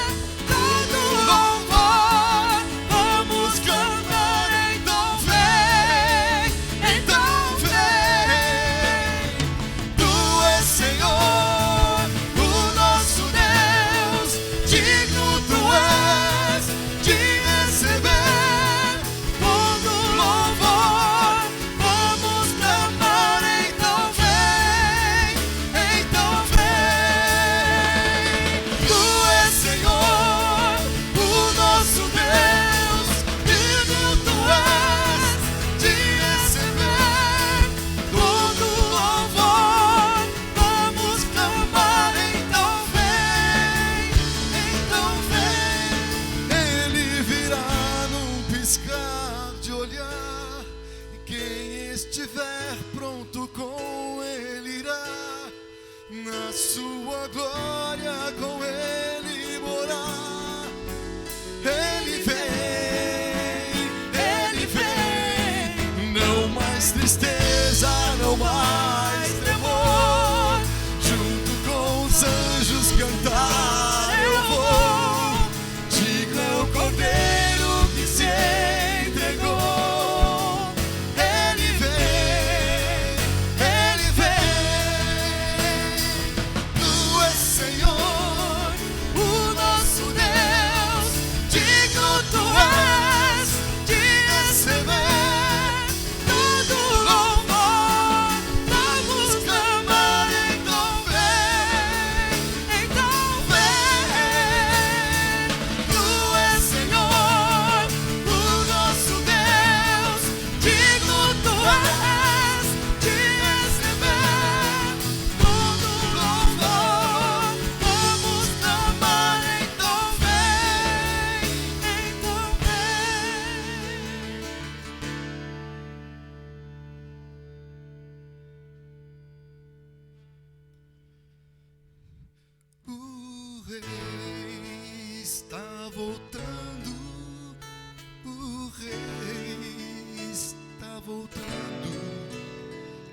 todo louvor. Vamos cantar, então vem, então vem. Tu és, Senhor, o nosso Deus, digno tu és de receber todo louvor. Vamos clamar, então vem, então vem. Tu és, Senhor, o nosso Deus, digno tu és de receber todo louvor. Vamos clamar, então vem, então vem. Ele virá num piscar de olhar, e quem estiver pronto com ele irá, na sua glória com ele morar. Ele vem, não mais tristeza, não mais temor, junto com os anjos cantar eu vou. Digno é o Cordeiro que se entregou. Ele vem, ele vem. Tu és, Senhor, o nosso Deus, digno tu és de receber todo louvor. Vamos clamar, então vem, então vem. Tu és, Senhor, o nosso Deus, digno tu és de receber todo louvor. Vamos clamar, então vem, então vem. O rei está voltando, o rei está voltando,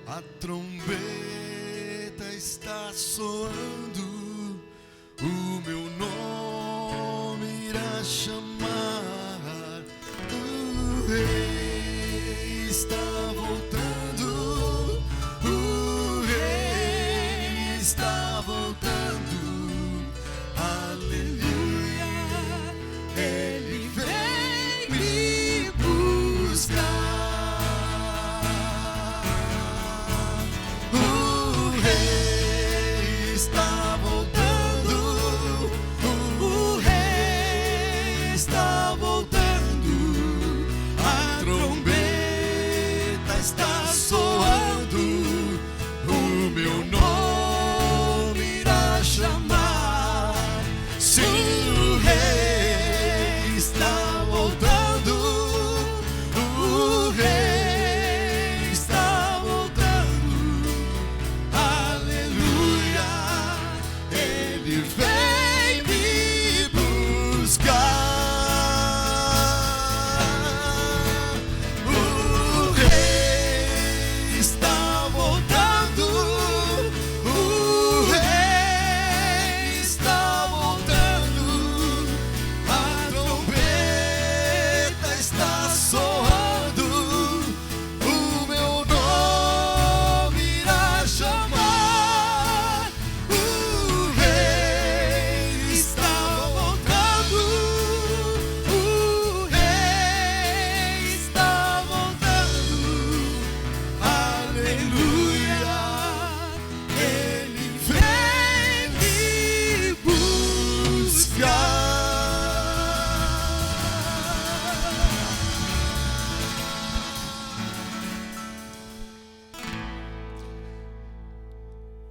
a trombeta está soando, o meu nome irá chamar. O rei está voltando, o rei está voltando, aleluia. Ele vem me buscar. O rei está voltando, o rei está está voltando, a trombeta está soando, o meu nome irá chamar. Sim, o rei está voltando, o rei está voltando, aleluia, ele vem me buscar. O rei está voltando, o rei está voltando, a trombeta está soando, o meu nome irá chamar. O rei está voltando, o rei está voltando, aleluia, ele vem me buscar.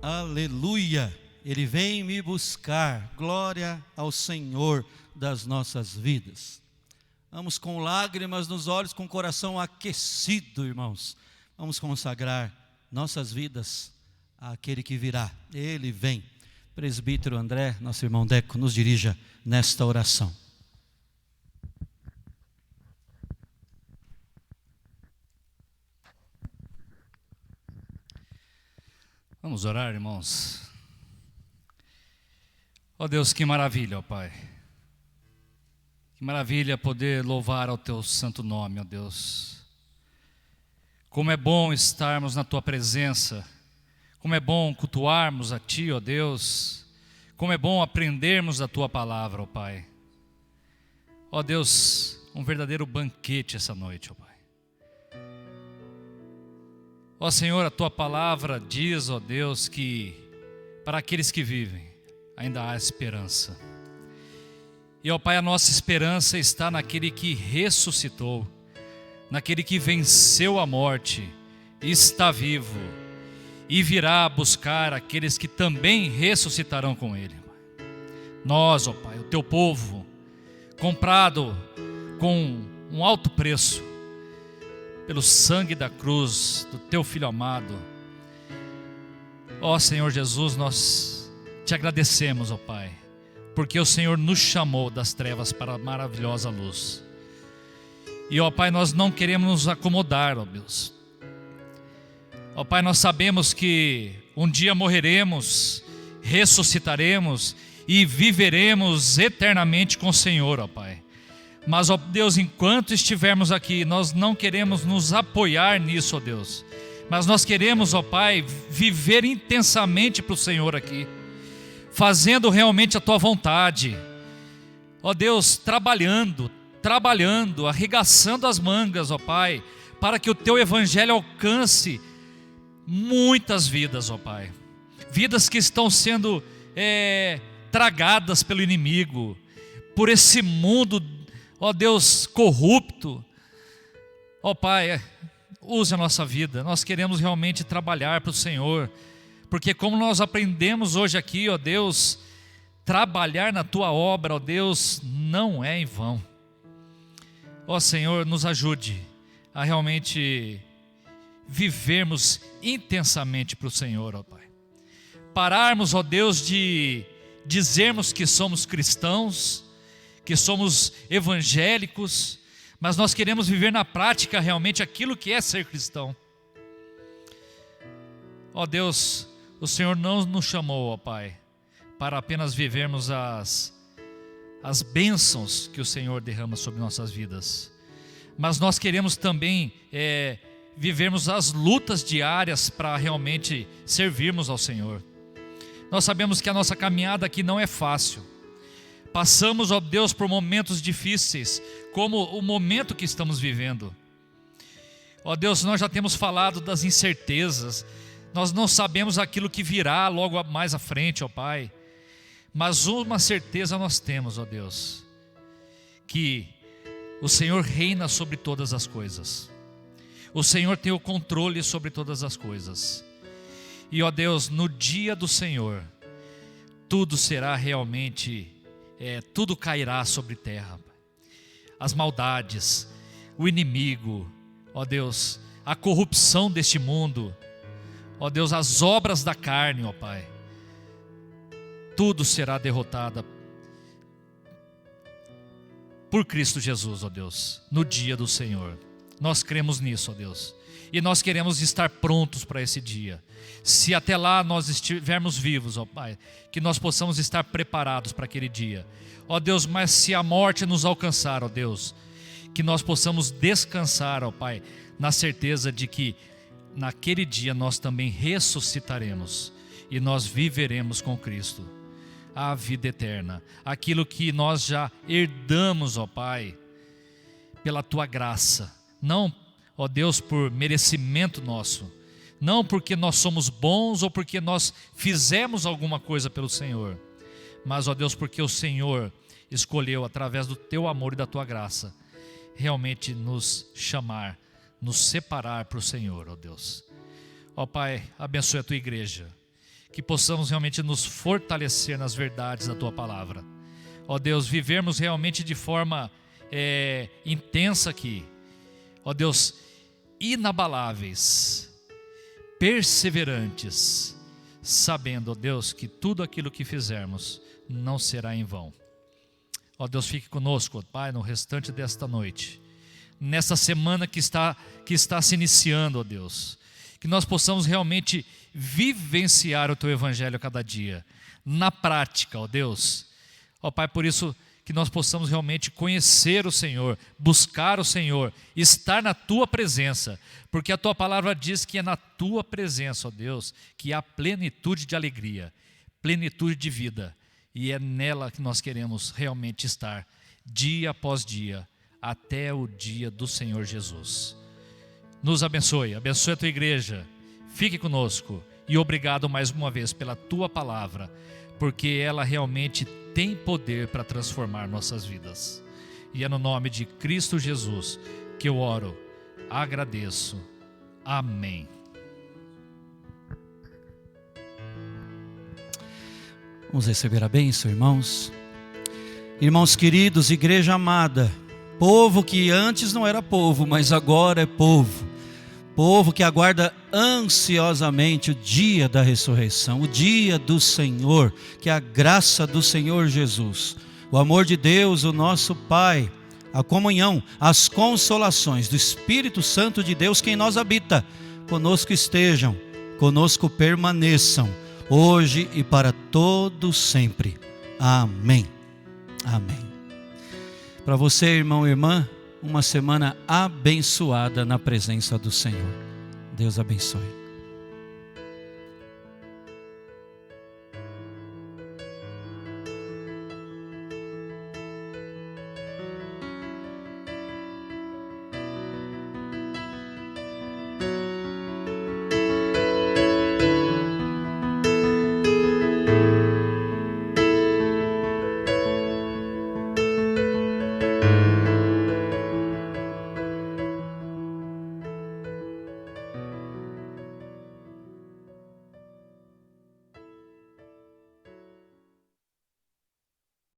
Aleluia! Ele vem me buscar. Glória ao Senhor das nossas vidas. Vamos com lágrimas nos olhos, com o coração aquecido, irmãos. Vamos consagrar nossas vidas àquele que virá. Ele vem. Presbítero André, nosso irmão Deco, nos dirija nesta oração. Vamos orar, irmãos. Ó Deus, que maravilha, ó Pai. Que maravilha poder louvar ao Teu santo nome, ó Deus. Como é bom estarmos na Tua presença. Como é bom cultuarmos a Ti, ó Deus. Como é bom aprendermos a Tua palavra, ó Pai. Ó Deus, um verdadeiro banquete essa noite, ó Pai. Ó Senhor, a Tua palavra diz, ó Deus, que para aqueles que vivem ainda há esperança. E ó Pai, a nossa esperança está naquele que ressuscitou, naquele que venceu a morte, está vivo e virá buscar aqueles que também ressuscitarão com Ele. Nós, ó Pai, o Teu povo, comprado com um alto preço, pelo sangue da cruz do Teu Filho amado. Ó Senhor Jesus, nós Te agradecemos, ó Pai, porque o Senhor nos chamou das trevas para a maravilhosa luz. E ó Pai, nós não queremos nos acomodar, ó Deus. Ó Pai, nós sabemos que um dia morreremos, ressuscitaremos e viveremos eternamente com o Senhor, ó Pai. Mas, ó Deus, enquanto estivermos aqui, nós não queremos nos apoiar nisso, ó Deus. Mas nós queremos, ó Pai, viver intensamente para o Senhor aqui, fazendo realmente a Tua vontade. Ó Deus, trabalhando, arregaçando as mangas, ó Pai, para que o Teu Evangelho alcance muitas vidas, ó Pai. Vidas que estão sendo tragadas pelo inimigo, por esse mundo, ó Deus, corrupto. Ó Pai, use a nossa vida. Nós queremos realmente trabalhar para o Senhor, porque como nós aprendemos hoje aqui, ó Deus, trabalhar na Tua obra, ó Deus, não é em vão. Ó Senhor, nos ajude a realmente vivermos intensamente para o Senhor, ó Pai. Pararmos, ó Deus, de dizermos que somos cristãos, que somos evangélicos, mas nós queremos viver na prática realmente aquilo que é ser cristão. Ó Deus, o Senhor não nos chamou, ó Pai, para apenas vivermos as bênçãos que o Senhor derrama sobre nossas vidas, mas nós queremos também vivermos as lutas diárias para realmente servirmos ao Senhor. Nós sabemos que a nossa caminhada aqui não é fácil. Passamos, ó Deus, por momentos difíceis, como o momento que estamos vivendo. Ó Deus, nós já temos falado das incertezas, nós não sabemos aquilo que virá logo mais à frente, ó Pai. Mas uma certeza nós temos, ó Deus, que O Senhor reina sobre todas as coisas. O Senhor tem o controle sobre todas as coisas. E ó Deus, no dia do Senhor, tudo será realmente, tudo cairá sobre terra. As maldades, o inimigo, ó Deus, a corrupção deste mundo, ó Deus, as obras da carne, ó Pai, tudo será derrotada por Cristo Jesus, ó Deus, no dia do Senhor. Nós cremos nisso, ó Deus, e nós queremos estar prontos para esse dia. Se até lá nós estivermos vivos, ó Pai, que nós possamos estar preparados para aquele dia, ó Deus. Mas se a morte nos alcançar, ó Deus, que nós possamos descansar, ó Pai, na certeza de que naquele dia nós também ressuscitaremos e nós viveremos com Cristo a vida eterna, aquilo que nós já herdamos, ó Pai, pela Tua graça, não, ó Deus, por merecimento nosso, não porque nós somos bons ou porque nós fizemos alguma coisa pelo Senhor, mas, ó Deus, porque o Senhor escolheu, através do Teu amor e da Tua graça, realmente nos chamar, nos separar para o Senhor, ó Deus. Ó Pai, abençoe a Tua igreja, que possamos realmente nos fortalecer nas verdades da Tua palavra. Ó Deus, vivermos realmente de forma intensa aqui. Ó Deus, inabaláveis, perseverantes, sabendo, ó Deus, que tudo aquilo que fizermos não será em vão. Ó Deus, fique conosco, ó Pai, no restante desta noite, nessa semana que está se iniciando, ó Deus, que nós possamos realmente vivenciar o Teu Evangelho a cada dia, na prática, ó Deus. Ó Pai, por isso que nós possamos realmente conhecer o Senhor, buscar o Senhor, estar na Tua presença, porque a Tua palavra diz que é na Tua presença, ó Deus, que há plenitude de alegria, plenitude de vida, e é nela que nós queremos realmente estar, dia após dia, até o dia do Senhor Jesus. Nos abençoe, abençoe a Tua igreja, fique conosco, e obrigado mais uma vez pela Tua palavra, porque ela realmente tem poder para transformar nossas vidas. E é no nome de Cristo Jesus que eu oro, agradeço. Amém. Vamos receber a bênção, irmãos. Irmãos queridos, igreja amada, povo que antes não era povo, mas agora é povo. Povo que aguarda ansiosamente o dia da ressurreição, o dia do Senhor, que a graça do Senhor Jesus, o amor de Deus, o nosso Pai, a comunhão, as consolações do Espírito Santo de Deus que em nós habita, conosco estejam, conosco permaneçam, hoje e para todos sempre. Amém. Amém. Para você, irmão e irmã, uma semana abençoada na presença do Senhor. Deus abençoe.